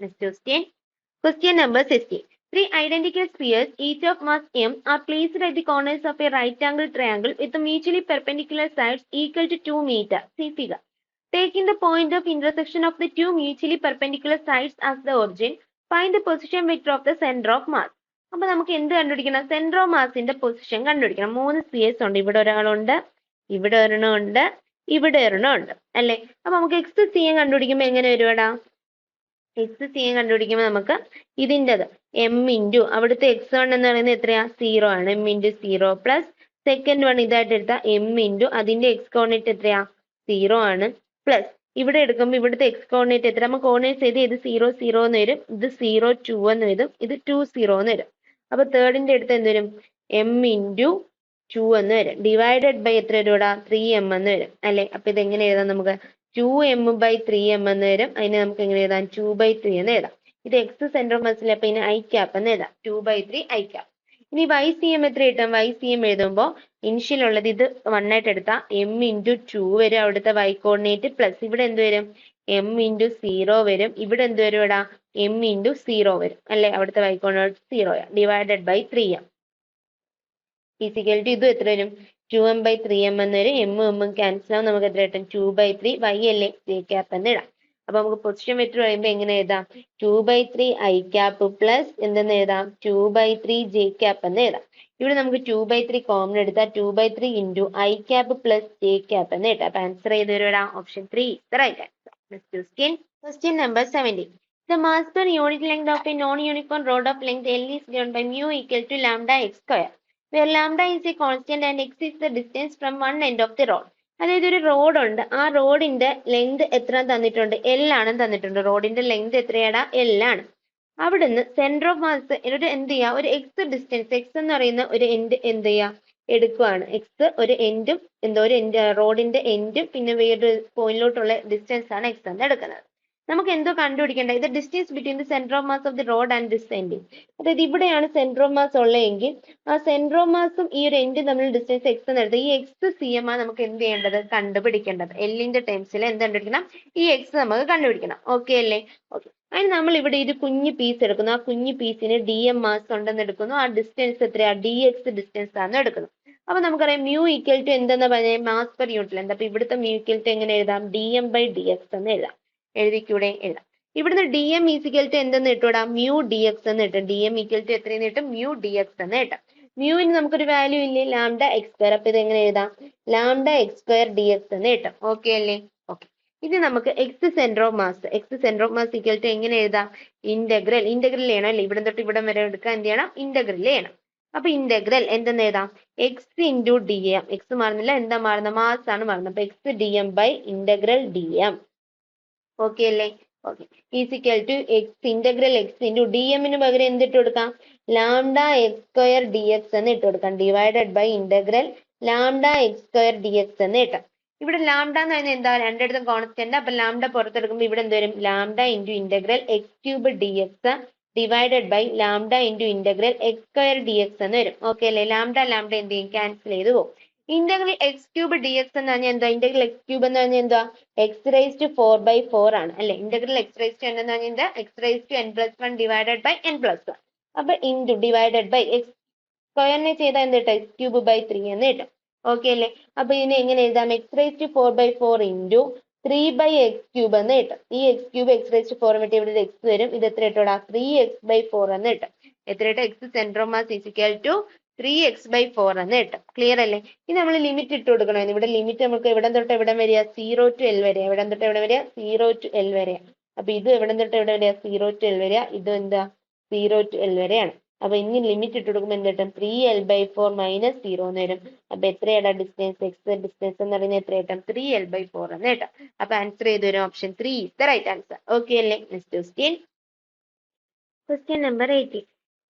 Next question. Question number 60. Three identical spheres, each of mass m, are placed at the corners of a right-angled triangle with mutually perpendicular sides equal to 2 meter. See figure. Taking the point of intersection of the two mutually perpendicular sides as the origin, find the position vector of the center of mass. അപ്പോൾ നമുക്ക് എന്ത് കണ്ടുപിടിക്കണം? Centre of മാസിന്റെ position കണ്ടുപിടിക്കണം. 3 spheres ഉണ്ട്. ഇവിടെ ഒരാളുണ്ട്, ഇവിടെ ഒരെണ്ണം ഉണ്ട്, ഇവിടെ ഒരെണ്ണം ഉണ്ട് അല്ലേ? അപ്പൊ നമുക്ക് എക്സ് സി എം കണ്ടുപിടിക്കുമ്പോൾ എങ്ങനെ വരുവാടാ? എക്സ് സി എം കണ്ടുപിടിക്കുമ്പോൾ നമുക്ക് ഇതിൻ്റെത് എം ഇൻറ്റു അവിടുത്തെ എക്സ് വൺ എന്ന് പറയുന്നത് എത്രയാ? 0 ആണ്. M into 0 plus second one ഇതായിട്ട് എടുത്താൽ എം ഇൻറ്റു അതിന്റെ എക്സ് കോർഡിനേറ്റ് എത്രയാ? 0 ആണ്. പ്ലസ് ഇവിടെ എടുക്കുമ്പോൾ ഇവിടുത്തെ എക്സ് കോർഡിനേറ്റ് എത്ര? നമ്മൾ കോർഡിനേറ്റ് ചെയ്ത് ഇത് 0 0 എന്ന് വരും, ഇത് 0 2 എന്ന് വരും, ഇത് 2 0 എന്ന് വരും. അപ്പൊ തേർഡിന്റെ അടുത്ത് എന്ത് വരും? എം ഇൻറ്റു 2 എന്ന് വരും. ഡിവൈഡഡ് ബൈ എത്ര വരും ഇവിടെ? 3m എന്ന് വരും അല്ലെ? അപ്പൊ ഇത് എങ്ങനെ എഴുതാം നമുക്ക്? 2m/3m എന്ന് വരും. അതിനെ നമുക്ക് എങ്ങനെ എഴുതാം? 2/3 എന്ന് എഴുതാം. ഇത് എക്സ് സെന്റർ ഓഫ് മാസിൽ, അപ്പൊ ഇതിന് ഐ ക്യാപ്പ് എന്ന് എഴുതാം. 2/3 ഐ ക്യാപ്പ്. ഇനി വൈ സി എം എത്ര കിട്ടും? വൈ സി എം എഴുതുമ്പോൾ ഇനിഷ്യൽ ഉള്ളത് ഇത് 1 ആയിട്ട് എടുത്താൽ എം ഇൻറ്റു 2 വരും അവിടുത്തെ വൈ കോർഡിനേറ്റ്, പ്ലസ് ഇവിടെ എന്ത് വരും? എം ഇൻറ്റു 0 വരും. ഇവിടെ എന്ത് വരും? ഇവിടെ എം ഇൻറ്റു 0 വരും അല്ലെ? അവിടുത്തെ Y coordinate 0 divided by 3m is equal to ഇത് എത്ര വരും? 2m/3m എന്ന് വരും. എമ്മും ക്യാൻസൽ ആവും. നമുക്ക് എത്ര കിട്ടും? 2/3 വൈ അല്ലേ? ജെ ക്യാപ്പ് എന്ന് ഇടാം. അപ്പൊ നമുക്ക് പൊസിഷൻ വെക്ടർ പറയുമ്പോൾ എങ്ങനെ എഴുതാം? 2/3 ഐ ക്യാപ്പ് പ്ലസ് എന്തെന്ന് എഴുതാം? 2/3 ജെ ക്യാപ്പ് എന്ന് എഴുതാം. ഇവിടെ നമുക്ക് 2/3 കോമൺ എടുത്താൽ 2/3 into I cap plus J cap എന്ന് എഴുതാം. അപ്പൊ ആൻസർ ചെയ്ത് വരാം option 3 is the right answer. Next question. Question number 70. The mass per unit length of a non-uniform rod of length L is given by mu equal to lambda x square, where lambda is a constant and x is the distance from one end of the rod. അതായത് ഒരു road ഉണ്ട്, ആ റോഡിന്റെ length എത്ര തന്നിട്ടുണ്ട്? L ആണ് തന്നിട്ടുണ്ട്. റോഡിന്റെ ലെങ്ത് എത്രയാടാ? L ആണ്. അവിടുന്ന് സെന്റർ ഓഫ് മാസ് ഒരു എന്ത് ചെയ്യാ? ഒരു എക്സ് ഡിസ്റ്റൻസ്, എക്സ് എന്ന് പറയുന്ന ഒരു എൻഡ് എന്ത് ചെയ്യാ? എടുക്കുവാണ്. എക്സ് ഒരു എൻഡും ഒരു എൻഡ് റോഡിന്റെ എൻഡും പിന്നെ വേറൊരു പോയിന്റിലോട്ടുള്ള ഡിസ്റ്റൻസ് ആണ് എക്സ് എന്ന് എടുക്കുന്നത്. നമുക്ക് എന്തോ കണ്ടുപിടിക്കേണ്ടത്? ഇത് distance between the centre of mass of the road and this ending. അതായത് ഇവിടെയാണ് സെന്റർ ഓഫ് മാസ് ഉള്ളതെങ്കിൽ ആ സെന്റർ ഓഫ് മാസും ഈ ഒരു എൻഡും തമ്മിൽ ഡിസ്റ്റൻസ് എക്സ് എന്ന് എടുത്ത് ഈ എക്സ് സി എം ആണ് നമുക്ക് എന്ത് ചെയ്യേണ്ടത്? കണ്ടുപിടിക്കേണ്ടത്. എല്ലിന്റെ ടേംസിൽ എന്ത് കണ്ടുപിടിക്കണം? ഈ എക്സ് നമുക്ക് കണ്ടുപിടിക്കണം. ഓക്കെ അല്ലേ? ഓക്കെ. അതിന് നമ്മൾ ഇവിടെ ഒരു കുഞ്ഞു പീസ് എടുക്കുന്നു. ആ കുഞ്ഞു പീസിന് ഡി എം മാസ് ഉണ്ടെന്ന് എടുക്കുന്നു. ആ ഡിസ്റ്റൻസ് എത്രയാ? ഡി എക്സ് ഡിസ്റ്റൻസ് ആണ് എടുക്കുന്നത്. അപ്പൊ നമുക്കറിയാം മ്യൂ ഈക്വൽ ടു എന്തെന്ന് പറഞ്ഞാൽ മാസ് പെർ യൂണിറ്റ് ലെങ്ത്. അപ്പൊ ഇവിടുത്തെ മ്യൂ ഈക്വൽ ടു എങ്ങനെ എഴുതാം? dm/dx എന്ന് എഴുതാം. എഴുതിക്കൂടെ? എഴുതാം. ഇവിടുന്ന് ഡി എം ഈക്വൽ ടു എന്തെന്ന് ഇട്ടൂടാ? മ്യൂ ഡി എക്സ് എന്ന് ഇട്ടും. ഡി എം ഈക്വൽ ടു എത്രയെന്ന് ഇട്ടും? മ്യൂ ഡി എക്സ് എന്ന് ഇട്ടാം. മ്യൂവിന് നമുക്കൊരു വാല്യൂ ഇല്ലേ? Lambda X square. അപ്പൊ ഇത് എങ്ങനെ എഴുതാം? Lambda X square D X എന്ന് ഇട്ടാം. ഓക്കെ അല്ലേ? ഓക്കെ. ഇത് നമുക്ക് X centre of mass, X centre of mass equal to എങ്ങനെ എഴുതാം? ഇന്റഗ്രൽ ചെയ്യണം അല്ലേ? ഇവിടെ തൊട്ട് ഇവിടെ വരെ എടുക്കാൻ എന്ത് ചെയ്യണം? ഇന്റഗ്രൽ ചെയ്യണം. അപ്പൊ ഇന്റഗ്രൽ എന്തെന്ന് എഴുതാം? X into D M. X മാറുന്നില്ല, എന്താ മാറുന്നത്? മാസ് ആണ് മാറുന്നത്. അപ്പൊ X D M by integral D M. Okay അല്ലേ? Okay. Is equal to X integral X into D എമ്മിന് പകരം എന്തിട്ട് കൊടുക്കാം? Lambda X square D X എന്ന് ഇട്ട് കൊടുക്കാം. Divided by integral lambda X square D X എന്ന് ഇട്ടാം. ഇവിടെ ലാംഡ എന്ന് പറഞ്ഞാൽ എന്താ? രണ്ടിടത്തും കോൺസ്റ്റന്റ്. അപ്പൊ ലാംഡ പുറത്തെടുക്കുമ്പോൾ ഇവിടെ എന്ത് വരും? Lambda into integral X cube D X divided by lambda into integral X square D X എന്ന് വരും. ഓക്കെ അല്ലേ? ലാംഡ എന്ത് ചെയ്യും? ക്യാൻസൽ ചെയ്ത് പോകും. Integral X cube D X എന്ന് പറഞ്ഞാൽ എന്താ? ഇന്റഗ്രൽ എക്സ് ക്യൂബ് എന്ന് പറഞ്ഞാൽ എന്താ? എക്സ് റൈസ് ടു 4/4 ആണ് അല്ലെ? ഇന്റഗ്രൽ എക്സ് റൈസ് ടു എന്ന് പറഞ്ഞാൽ എന്താ? X raise to n+1 divided by n+1. അപ്പൊ ഇൻറ്റു ഡിവൈഡഡ് ബൈ എക്സ് സ്ക്വയറിനെ ചെയ്താൽ എന്ത് കിട്ടും? എക്സ് ക്യൂബ് ബൈ 3 എന്ന് കിട്ടും. ഓക്കെ അല്ലേ? അപ്പൊ ഇതിനെ എങ്ങനെ എഴുതാം? X raise to 4/4 into 3/x cube എന്ന് കിട്ടും. ഈ X cube X raise to 4 വിട്ട് ഇവിടെ എക്സ് വരും. ഇത് എത്ര ഇട്ടോടാ? 3x/4 എന്ന് കിട്ടും. എത്ര ഇട്ട? X centre of mass equal to 3x/4 എന്ന് കിട്ടും. ക്ലിയർ അല്ലേ? ഇനി നമ്മൾ ലിമിറ്റ് ഇട്ട് കൊടുക്കണം. ഇവിടെ ലിമിറ്റ് നമുക്ക് എവിടെ തൊട്ട് എവിടെ വരിക? 0 to L വരെ. എവിടെ തൊട്ട് എവിടെ വരിക? 0 to L വരെ. അപ്പൊ ഇത് എവിടെ തൊട്ട് എവിടെ വരിക? 0 to L വരിക. ഇത് എന്താ? 0 to L വരെയാണ്. അപ്പൊ ഇനി ലിമിറ്റ് ഇട്ട് കൊടുക്കുമ്പോൾ എന്ത് കിട്ടും? 3L/4 മൈനസ് 0 എന്ന് വരും. അപ്പൊ എത്രയാടാ ഡിസ്റ്റൻസ്? എക്സ് ഡിസ്റ്റൻസ് എന്ന് പറയുന്നത് എത്ര കിട്ടും? 3L/4 എന്ന് കിട്ടും. അപ്പൊ ആൻസർ ചെയ്ത് വരും option 3 is the right answer. Okay അല്ലേ? Next question. Question number 80.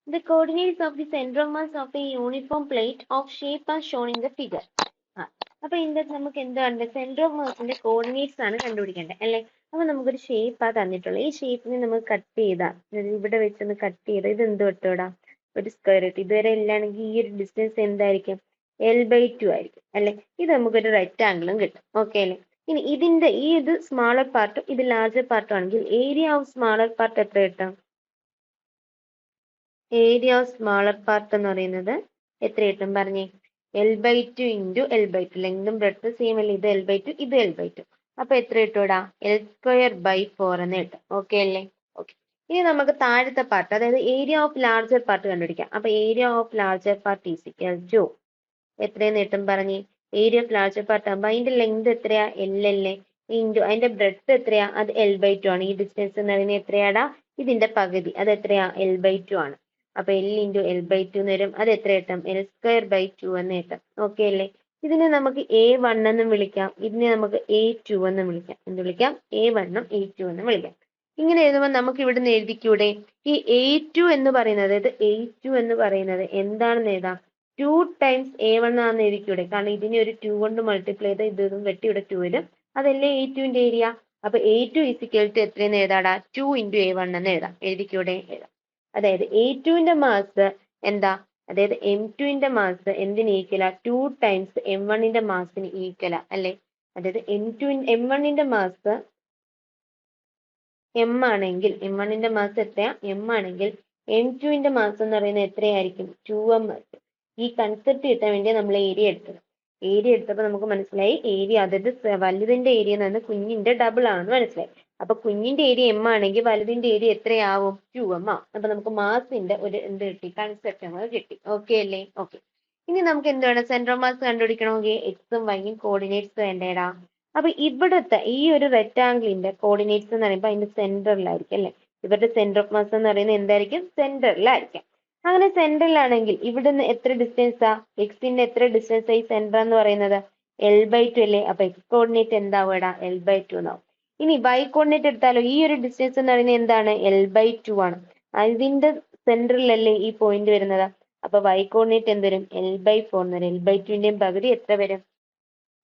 The coordinates of the center of mass of a uniform plate of shape are shown in the figure. അപ്പൊ ഇതിന്റെ നമുക്ക് എന്താണ്? സെന്റർ ഓഫ് മാസിന്റെ കോർഡിനേറ്റ്സ് ആണ് കണ്ടുപിടിക്കേണ്ടത് അല്ലെ? അപ്പൊ നമുക്കൊരു ഷേപ്പ് ആ തന്നിട്ടുള്ളത്. ഈ ഷേപ്പിനെ നമുക്ക് കട്ട് ചെയ്താൽ ഇവിടെ വെച്ചൊന്ന് കട്ട് ചെയ്താൽ ഇത് എന്ത് കിട്ടൂടാ? ഒരു സ്ക്വയർ കിട്ടും. ഇതുവരെ ഇല്ലാണെങ്കിൽ ഈ ഒരു ഡിസ്റ്റൻസ് എന്തായിരിക്കും? L/2 ആയിരിക്കും അല്ലെ? ഇത് നമുക്കൊരു റെക്ടാംഗിളും കിട്ടും. ഓക്കെ അല്ലേ? ഇനി ഇത് സ്മാളർ പാർട്ടും ഇത് ലാർജർ പാർട്ടും ആണെങ്കിൽ ഏരിയ ഓഫ് സ്മാളർ പാർട്ട് എത്ര കിട്ടും? ഏരിയ ഓഫ് സ്മാളർ പാർട്ട് എന്ന് പറയുന്നത് എത്ര കിട്ടും പറഞ്ഞേ? L/2 into L/2. ലെങ്തും ബ്രെഡ്ത്തും സെയിം അല്ലേ? ഇത് L/2 ഇത് L/2. അപ്പൊ എത്ര കിട്ടൂടാ? L²/4 എന്ന് കിട്ടും. ഓക്കെ അല്ലേ? ഓക്കെ. ഇനി നമുക്ക് താഴത്തെ പാർട്ട്, അതായത് ഏരിയ ഓഫ് ലാർജർ പാർട്ട് കണ്ടുപിടിക്കാം. അപ്പൊ area of larger part is equal to എത്രയെന്ന് കിട്ടും പറഞ്ഞേ? ഏരിയ ഓഫ് ലാർജർ പാർട്ട് ആകുമ്പോൾ അതിന്റെ ലെങ്ത് എത്രയാ? L അല്ലേ? ഇൻറ്റു അതിന്റെ ബ്രെഡ്ത്ത് എത്രയാ? അത് L/2 ആണ്. ഈ ഡിസ്റ്റൻസ് എന്ന് പറയുന്നത് എത്രയാടാ? ഇതിന്റെ പകുതി. അത് എത്രയാ? L/2 ആണ്. അപ്പൊ L ഇൻറ്റു L/2 എന്ന് വരും. അത് എത്ര കിട്ടും? L²/2 എന്ന് കിട്ടും. ഓക്കെ അല്ലേ? ഇതിനെ നമുക്ക് A1 എന്നും വിളിക്കാം, ഇതിനെ നമുക്ക് A2 എന്നും വിളിക്കാം. എന്ത് വിളിക്കാം? A1 ഉം A2 എന്നും വിളിക്കാം. ഇങ്ങനെ എഴുതുമ്പോൾ നമുക്ക് ഇവിടുന്ന് എഴുതിക്കൂടെ? ഈ A2 എന്ന് പറയുന്നത് എന്താണെന്ന് എഴുതാം? 2 ടൈംസ് A1 ആണെന്ന് എഴുതിക്കൂടെ? കാരണം ഇതിനെ ഒരു 2 കൊണ്ട് മൾട്ടിപ്ലൈ ചെയ്താൽ ഇതൊന്നും വെട്ടി ഇവിടെ 2 വരും. അതല്ലേ A2ന്റെ ഏരിയ? അപ്പൊ A2 ഈസ് ഇക്വൽ ടു എത്രയെന്ന് എഴുതാടാ? 2 ഇൻറ്റു A1 എന്ന് എഴുതാം. എഴുതിക്കൂടെ? എഴുതാം. അതായത് A2ന്റെ മാസ് എന്താ? അതായത് M2ന്റെ മാസ് എന്തിന് ഈക്വലാ? 2 ടൈംസ് M1ന്റെ മാസിന് ഈക്വലാ അല്ലേ? അതായത് M1ന്റെ മാസ് M ആണെങ്കിൽ, M1ന്റെ മാസ് എത്രയാ? M ആണെങ്കിൽ M2ന്റെ മാസ് എന്ന് പറയുന്നത് എത്രയായിരിക്കും? 2M ആയിരിക്കും. ഈ കൺസെപ്റ്റ് കിട്ടാൻ വേണ്ടി നമ്മൾ ഏരിയ എടുത്തത്. ഏരിയ എടുത്തപ്പോൾ നമുക്ക് മനസ്സിലായി ഏരിയ, അതായത് വലുതിന്റെ ഏരിയ എന്ന് പറയുന്നത് കുഞ്ഞിന്റെ ഡബിൾ ആണെന്ന് മനസ്സിലായി. അപ്പൊ കുഞ്ഞിന്റെ ഏരിയ M ആണെങ്കിൽ വലുതിന്റെ ഏരിയ എത്രയാവും? 2M ആവും. അപ്പൊ നമുക്ക് മാസിന്റെ ഒരു എന്ത് കിട്ടി? കൺസെപ്റ്റ് നമുക്ക് കിട്ടി. ഓക്കെ അല്ലേ? ഓക്കെ. ഇനി നമുക്ക് എന്ത് വേണം? സെന്റർ ഓഫ് മാസ് കണ്ടുപിടിക്കണമെങ്കിൽ എക്സും വൈയും കോർഡിനേറ്റ്സ് വേണ്ടേടാ. അപ്പൊ ഇവിടുത്തെ ഈ ഒരു റെക്ടാംഗിളിന്റെ കോർഡിനേറ്റ്സ് എന്ന് പറയുമ്പോൾ അതിന്റെ സെന്ററിലായിരിക്കും അല്ലെ? ഇവരുടെ സെന്റർ ഓഫ് മാസ് എന്ന് പറയുന്നത് എന്തായിരിക്കും? സെന്ററിലായിരിക്കും. അങ്ങനെ സെന്ററിലാണെങ്കിൽ ഇവിടുന്ന് എത്ര ഡിസ്റ്റൻസാ? എക്സിന്റെ എത്ര ഡിസ്റ്റൻസ് ഈ സെന്റർ എന്ന് പറയുന്നത്? L/2 അല്ലേ? അപ്പൊ എക്സ് കോർഡിനേറ്റ് എന്താവും? L/2 എന്നാവും. ഇനി വൈ കോർഡിനേറ്റ് എടുത്താലോ? ഈ ഒരു ഡിസ്റ്റൻസ് എന്ന് പറയുന്നത് എന്താണ്? L/2 ആണ്. അതിന്റെ സെന്ററിലല്ലേ ഈ പോയിന്റ് വരുന്നത്? അപ്പൊ വൈ കോർഡിനേറ്റ് എന്ത് വരും? L/4 എന്ന് വരും. L/2ന്റെയും പകുതി എത്ര വരും?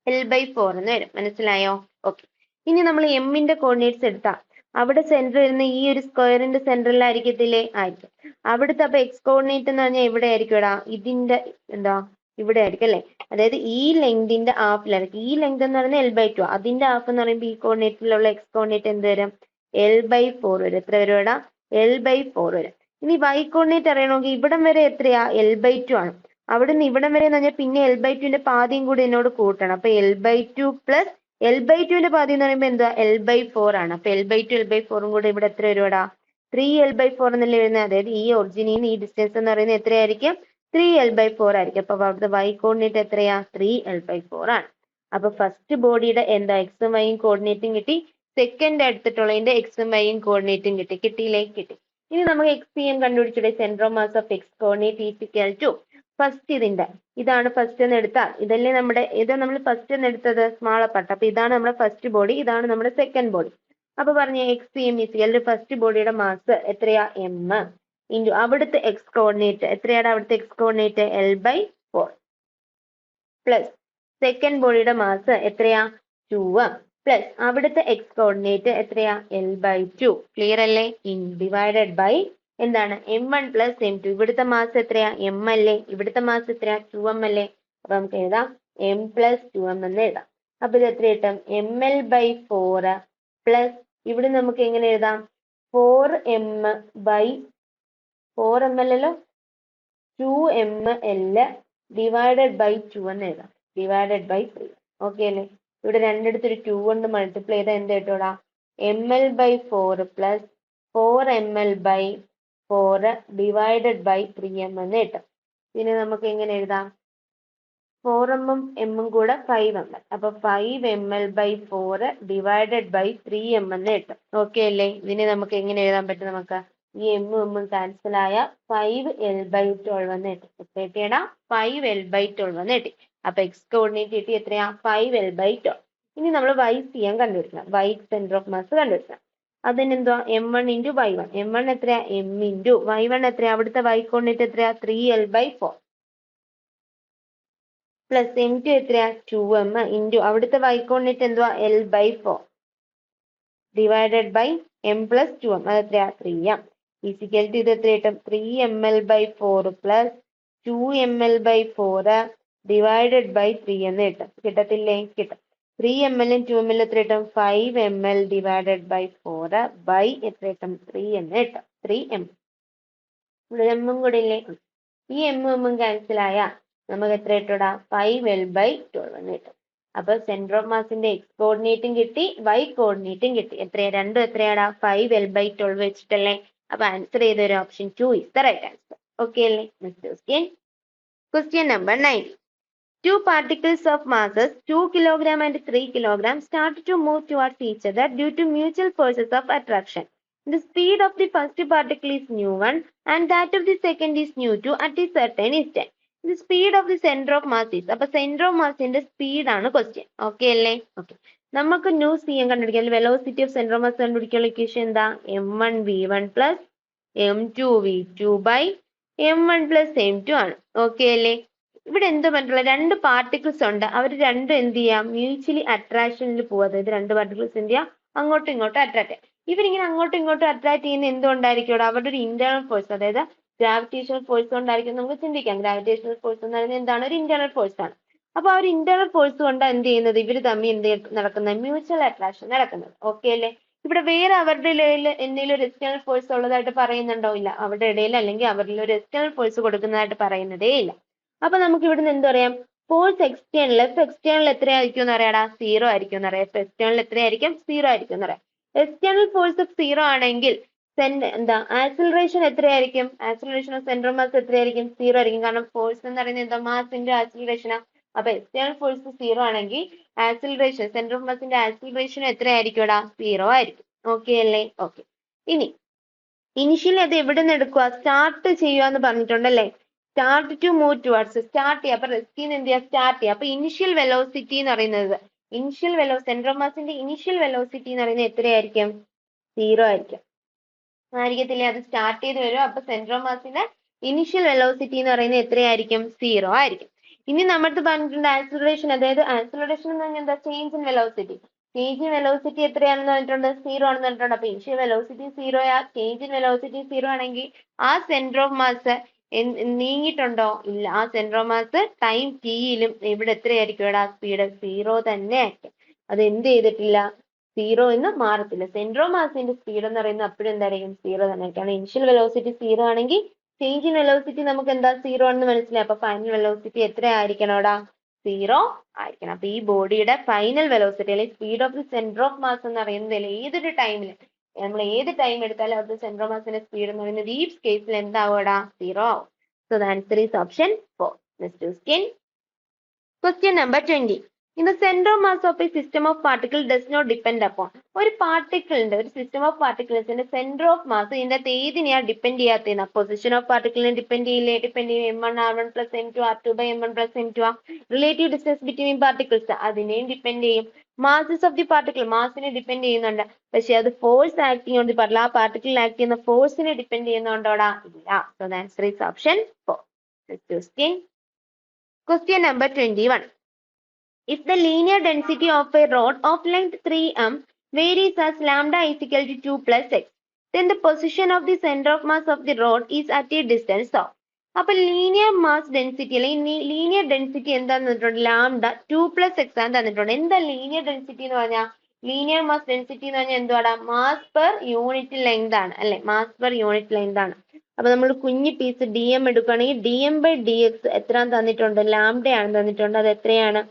L/4 എന്ന് വരും. മനസ്സിലായോ? ഓക്കെ. ഇനി നമ്മൾ എമ്മിന്റെ കോർഡിനേറ്റ്സ് എടുത്താ അവിടെ സെന്റർ വരുന്ന ഈ ഒരു സ്ക്വയറിന്റെ സെന്ററിലായിരിക്കത്തില്ലേ? ആയിരിക്കും. അവിടുത്തെ അപ്പൊ എക്സ് കോർഡിനേറ്റ് എന്ന് പറഞ്ഞാൽ എവിടെ ആയിരിക്കും? ഇതിന്റെ എന്താ? ഇവിടെ ആയിരിക്കും അല്ലെ? അതായത് ഈ ലെങ്തിന്റെ ഹാഫിലായിരിക്കും. ഈ ലെങ്ത് എന്ന് പറയുന്നത് L/2. അതിന്റെ ഹാഫ് എന്ന് പറയുമ്പോൾ ഈ കോർഡിനേറ്റിലുള്ള എക്സ് കോർഡിനേറ്റ് എന്ത് വരും? L/4 വരും. എത്ര വരും? L/4 വരും. ഇനി വൈ കോർഡിനേറ്റ് അറിയണമെങ്കിൽ ഇവിടം വരെ എത്രയാ? L/2 ആണ്. അവിടെ നിന്ന് ഇവിടം വരെ എന്ന് പറഞ്ഞാൽ പിന്നെ L/2ന്റെ പാതിയും കൂടി എന്നോട് കൂട്ടണം. അപ്പൊ L/2 പ്ലസ് L/2ന്റെ പാതി എന്ന് പറയുമ്പോൾ എന്താ? L/4 ആണ്. അപ്പൊ L/2 L/4 കൂടെ ഇവിടെ എത്ര വരുവാടാ? 3L/4 എന്നല്ലേ വരുന്നത്? അതായത് ഈ ഒറിജിനിൽ നിന്ന് ഈ ഡിസ്റ്റൻസ് എന്ന് പറയുന്നത് എത്രയായിരിക്കും? 3L/4 ആയിരിക്കും. അപ്പൊ അവിടുത്തെ വൈ കോർഡിനേറ്റ് എത്രയാ? 3L/4 ആണ്. അപ്പൊ ഫസ്റ്റ് ബോഡിയുടെ എന്താ? എക്സും വൈയും കോർഡിനേറ്റും കിട്ടി. സെക്കൻഡ് എടുത്തിട്ടുള്ളതിന്റെ എക്സും വൈയും കോർഡിനേറ്റും കിട്ടി. കിട്ടിയില്ലേ? കിട്ടി. ഇനി നമുക്ക് XCM കണ്ടുപിടിച്ചിട്ട് centre of mass of X coordinate is equal to first ഇതാണ് ഫസ്റ്റ് എന്ന് എടുത്താൽ ഇതല്ലേ നമ്മൾ ഫസ്റ്റ് എന്ന് എടുത്തത് സ്മാളർ പാർട്ട്. അപ്പൊ ഇതാണ് നമ്മുടെ ഫസ്റ്റ് ബോഡി, ഇതാണ് നമ്മുടെ സെക്കൻഡ് ബോഡി. അപ്പൊ പറഞ്ഞ XCM is equal to first ബോഡിയുടെ മാസ് എത്രയാ? M ഇൻറ്റു അവിടുത്തെ എക്സ് കോർഡിനേറ്റ് എത്രയാണ്? അവിടുത്തെ X coordinate L/4 plus second ബോഡിയുടെ മാസ് എത്രയാ? 2 പ്ലസ് അവിടുത്തെ എക്സ് കോർഡിനേറ്റ് എത്രയാ? L/2. ക്ലിയർ അല്ലേ? ഡിവൈഡഡ് ബൈ എന്താണ്? M1 plus M2. ഇവിടുത്തെ മാസ് എത്രയാ? M അല്ലേ? ഇവിടുത്തെ മാസ് എത്രയാ? 2M അല്ലേ? അപ്പൊ നമുക്ക് എഴുതാം M പ്ലസ് 2M എന്ന് എഴുതാം. അപ്പൊ ഇത് എത്ര കിട്ടും? ML/4 പ്ലസ് ഇവിടെ നമുക്ക് എങ്ങനെ എഴുതാം? 4M അല്ലല്ലോ, 2ML ഡിവൈഡഡ് ബൈ 2 എന്ന് എഴുതാം. Divided by 3. ഓക്കെ അല്ലേ? ഇവിടെ രണ്ടിടത്തൊരു 2 കൊണ്ട് മൾട്ടിപ്ലൈ ചെയ്താൽ എന്ത് കിട്ടൂടാ? ML/4 plus 4ML/4 divided by 3M എന്ന് കിട്ടും. പിന്നെ നമുക്ക് എങ്ങനെ എഴുതാം? 4M ഉം M ഉം കൂടെ 5M. അപ്പൊ 5ML/4 ഡിവൈഡഡ് ബൈ 3M എന്ന് കിട്ടും. ഓക്കെ അല്ലേ? ഇതിനെ നമുക്ക് എങ്ങനെ എഴുതാൻ പറ്റും? നമുക്ക് ഈ M ഉം ക്യാൻസൽ ആയ 5L/12 എന്ന് കിട്ടും. എത്ര കിട്ടിയടാ? 5L/12 എന്ന് കിട്ടി. അപ്പൊ എക്സ് കോർഡിനേറ്റ് കിട്ടി എത്രയാ? 5L/12. ഇനി നമ്മൾ YCM കണ്ടുപിടിക്കണം. Y സെന്റർ ഓഫ് മാസ് കണ്ടുപിടിക്കണം. അതിനെന്തുവാ? M1 into Y1. M1 എത്രയാ? M ഇൻറ്റു Y1 എത്രയാ? അവിടുത്തെ Y കോർഡിനേറ്റ് എത്രയാ? 3L/4 പ്ലസ് M2 എത്രയാ? 2M ഇൻറ്റു അവിടുത്തെ Y കോർഡിനേറ്റ് എന്തുവാ? L/4 divided by M plus 2M. അത് എത്രയാ? 3M. ഈസിക്കൽ ടു ഇത് എത്ര കിട്ടും? 3ML/4 plus 2ML/4 divided by 3 എന്ന് കിട്ടും. കിട്ടത്തില്ലേ? കിട്ടും. 3 ml ഉം 2 ml എത്ര കിട്ടും? 5 ml ഡിവൈഡഡ് ബൈ 4 ബൈ എത്ര കിട്ടും? 3 എന്ന് കിട്ടും. 3 ml. ഇവിടെ എമ്മും കൂടെ ഇല്ലേ? ഈ എമ്മും ക്യാൻസൽ ആയ നമുക്ക് എത്ര കിട്ടൂടാ? 5L by 12 എന്ന് കിട്ടും. അപ്പൊ സെന്റർ ഓഫ് മാസിന്റെ എക്സ് കോർഡിനേറ്റും കിട്ടി, വൈ കോർഡിനേറ്റും കിട്ടി. എത്രയാ? രണ്ടും എത്രയാടാ? 5L by 12 വെച്ചിട്ടല്ലേ? അപ്പൊ ആൻസർ ചെയ്ത ഒരു option 2 is the right answer. Okay അല്ലേ? Next question. Question number 9. Two particles of masses 2 kg and 3 kg start to move towards each other due to mutual forces of attraction. The speed of the first particle is nu1 and that of the second is nu2 at a certain instant. The speed of the center of mass is. അപ്പോൾ center of mass ന്റെ speed ആണ് question. Okay അല്ലേ? Okay. നമുക്ക് new C M കണ്ടുപിടിക്കാൻ velocity of centre of mass കണ്ടുപിടിക്കാനുള്ള equation എന്താ? m1v1 plus m2v2 by m1 plus m2 ആണ്. Okay അല്ലേ? ഇവിടെ എന്ത് പറഞ്ഞിട്ടുള്ള രണ്ട് പാർട്ടിക്കിൾസ് ഉണ്ട്, അവർ രണ്ടും എന്ത് ചെയ്യാം? മ്യൂച്വലി അട്രാക്ഷനിൽ പോകും. അതായത് രണ്ട് പാർട്ടിക്കിൾസ് എന്ത് ചെയ്യാം? അങ്ങോട്ടും ഇങ്ങോട്ടും അട്രാക്ട് ചെയ്യാം. ഇവരിങ്ങനെ അങ്ങോട്ടും ഇങ്ങോട്ടും അട്രാക്ട് ചെയ്യുന്ന എന്തുകൊണ്ടായിരിക്കും? അവരുടെ ഒരു ഇന്റേണൽ ഫോഴ്സ്, അതായത് ഗ്രാവിറ്റേഷണൽ ഫോഴ്സ് കൊണ്ടായിരിക്കും നമുക്ക് ചിന്തിക്കാം. ഗ്രാവിറ്റേഷണൽ ഫോഴ്സ് എന്ന് പറയുന്നത് എന്താണ്? ഒരു ഇന്റേണൽ ഫോഴ്സ് ആണ്. അപ്പൊ ആ ഒരു ഇന്റേണൽ ഫോഴ്സ് കൊണ്ട് എന്ത് ചെയ്യുന്നത്? ഇവർ തമ്മിൽ എന്ത് നടക്കുന്നത്? മ്യൂച്വൽ അട്രാക്ഷൻ നടക്കുന്നത്. ഓക്കെ അല്ലേ? ഇവിടെ വേറെ അവരുടെ ഇടയിൽ എന്തെങ്കിലും ഒരു എക്സ്റ്റേണൽ ഫോഴ്സ് ഉള്ളതായിട്ട് പറയുന്നുണ്ടോ? ഇല്ല. അവരുടെ ഇടയിൽ അല്ലെങ്കിൽ അവരിൽ ഒരു എക്സ്റ്റേണൽ ഫോഴ്സ് കൊടുക്കുന്നതായിട്ട് പറയുന്നതേ ഇല്ല. അപ്പൊ നമുക്ക് ഇവിടുന്ന് എന്ത് പറയാം? ഫോഴ്സ് എക്സ്റ്റേണൽ, എഫ് എക്സ്റ്റേണൽ എത്രയായിരിക്കും എന്ന് അറിയാടാ? 0 ആയിരിക്കും എന്ന് അറിയാം. എഫ് എക്സ്റ്റേണൽ എത്രയായിരിക്കും? 0 ആയിരിക്കും എന്ന് അറിയാം. എക്സ്റ്റേണൽ ഫോഴ്സ് 0 ആണെങ്കിൽ ആക്സിലറേഷൻ എത്രയായിരിക്കും? ആക്സിലറേഷൻ ഓഫ് സെന്റർ മാസ് എത്രയായിരിക്കും? 0 ആയിരിക്കും. കാരണം ഫോഴ്സ് എന്ന് പറയുന്നത് എന്താ? മാസിന്റെ ആക്സിലറേഷനാ. അപ്പൊ എക്സ്റ്റേണൽ ഫോഴ്സ് 0 ആണെങ്കിൽ ആക്സിലറേഷൻ, സെന്റർ ഓഫ് മാസിന്റെ ആക്സിലറേഷൻ എത്രയായിരിക്കും? 0 ആയിരിക്കും. ഓക്കെ അല്ലേ? ഓക്കെ. ഇനി ഇനിഷ്യലി അത് എവിടെ നിന്ന് എടുക്കുക? സ്റ്റാർട്ട് ചെയ്യുക എന്ന് പറഞ്ഞിട്ടുണ്ടല്ലേ? Start to move towards, start ചെയ്യുക. അപ്പൊ റെസ്റ്റിന്ന് എന്ത് ചെയ്യുക? സ്റ്റാർട്ട് ചെയ്യുക. അപ്പൊ ഇനിഷ്യൽ വെലോസിറ്റി എന്ന് പറയുന്നത്, ഇനിഷ്യൽ സെന്റർ ഓഫ് മാസിന്റെ ഇനിഷ്യൽ വെലോസിറ്റി എന്ന് പറയുന്നത് എത്രയായിരിക്കും? 0 ആയിരിക്കും. ആയിരിക്കത്തില്ലേ? അത് സ്റ്റാർട്ട് ചെയ്ത് വരും. അപ്പൊ സെന്റർ ഓഫ് മാസിന്റെ ഇനിഷ്യൽ വെലോസിറ്റി എന്ന് പറയുന്നത് എത്രയായിരിക്കും? 0 ആയിരിക്കും. ഇനി നമ്മുടെ പറഞ്ഞിട്ടുണ്ട് ആക്സിലറേഷൻ, അതായത് ആക്സിലറേഷൻ എന്ന് പറഞ്ഞാൽ എന്താ? Change in velocity. Change in velocity എത്രയാണെന്ന് പറഞ്ഞിട്ടുണ്ട്? 0 ആണെന്ന് പറഞ്ഞിട്ടുണ്ട്. അപ്പൊ ഇനിഷ്യൽ വെലോസിറ്റി 0 ആ, ചേഞ്ച് ഇൻ വെലോസിറ്റി 0 ആണെങ്കിൽ ആ സെന്റർ ഓഫ് മാസ് നീങ്ങിയിട്ടുണ്ടോ? ഇല്ല. ആ സെന്റർ ഓഫ് മാസ് ടൈം ടിയിലും ഇവിടെ എത്രയായിരിക്കും? ഇവിടെ സ്പീഡ് 0 തന്നെ ആയിരിക്കും. അത് എന്ത് ചെയ്തിട്ടില്ല? 0 എന്ന് മാറത്തില്ല. സെന്റർ ഓഫ് മാസിന്റെ സ്പീഡ് എന്ന് പറയുന്നത് അപ്പോഴും എന്തായിരിക്കും? 0 തന്നെ ആയിരിക്കും. കാരണം ഇനിഷ്യൽ വെലോസിറ്റി 0 ആണെങ്കിൽ ചേഞ്ച് ഇൻ വെലോസിറ്റി നമുക്ക് എന്താ? 0 ആണെന്ന് മനസ്സിലായി. അപ്പൊ ഫൈനൽ വെലോസിറ്റി എത്ര ആയിരിക്കണം? 0 ആയിരിക്കണം. അപ്പൊ ഈ ബോഡിയുടെ ഫൈനൽ വെലോസിറ്റി അല്ലെങ്കിൽ speed of the centre of mass എന്ന് പറയുന്നത് ഏതൊരു ടൈമിൽ, നമ്മൾ ഏത് ടൈം എടുത്താലും അത് സെന്റർ ഓഫ് മാസിന്റെ സ്പീഡ് എന്ന് പറയുന്നത് ഈ കേസിൽ എന്താവും? 0 ആവും. So the answer is option 4. Next question. Question number 20. In the center of mass of a system of particles does not depend upon. ഒരു പാർട്ടിക്കിളിന്റെ, ഒരു സിസ്റ്റം ഓഫ് പാർട്ടിക്കിൾസിന്റെ സെന്റർ ഓഫ് മാസ് ഇതിന്റെ ഏതിനെയാ ഡിപ്പെൻഡ് ചെയ്യാത്തത്? പൊസിഷൻ ഓഫ് പാർട്ടിക്കിളിനെ depend ചെയ്യില്ലേ? Depend ചെയ്യും. m1r1 plus m2 r2 by m1 plus m2 ആ. റിലേറ്റീവ് ഡിസ്റ്റൻസ് ബിറ്റ്വീൻ പാർട്ടിക്കിൾസ് അതിനെയും ഡിപ്പെൻഡ് ചെയ്യും. മാസസ് ഓഫ് ദി പാർട്ടിക്കിൾ മാസിനെ ഡിപ്പെൻഡ് ചെയ്യുന്നുണ്ട്. പക്ഷെ അത് force acting on the particle, ആ പാർട്ടിക്കിൾ ആക്ട് ചെയ്യുന്ന ഫോഴ്സിനെ ഡിപ്പെൻഡ് ചെയ്യുന്നുണ്ടോടാ? ഇല്ല. So the answer is option 4. Next question. Question number 21. If the linear density of a rod of length 3m varies as lambda is equal to 2 plus x, then the position of the center of mass of the rod is at a distance of. അപ്പോൾ linear mass density അല്ലെങ്കിൽ linear density എന്താന്ന് തന്നിട്ടുണ്ട്? Lambda 2 plus x ആണ് തന്നിട്ടുണ്ട്. എന്താ linear density എന്ന് പറഞ്ഞാൽ? Linear mass density എന്ന് പറഞ്ഞാൽ എന്തുവാടാ? മാസ് പെർ യൂണിറ്റ് ലെങ്ത് ആണ് അല്ലെ? മാസ് പെർ യൂണിറ്റ് ലെങ്ത് ആണ്. അപ്പൊ നമ്മൾ കുഞ്ഞു പീസ് ഡി എം എടുക്കുകയാണെങ്കിൽ D M by D X എത്ര തന്നിട്ടുണ്ട്? ലാംഡയാണ് തന്നിട്ടുണ്ട്. അത് എത്രയാണ്?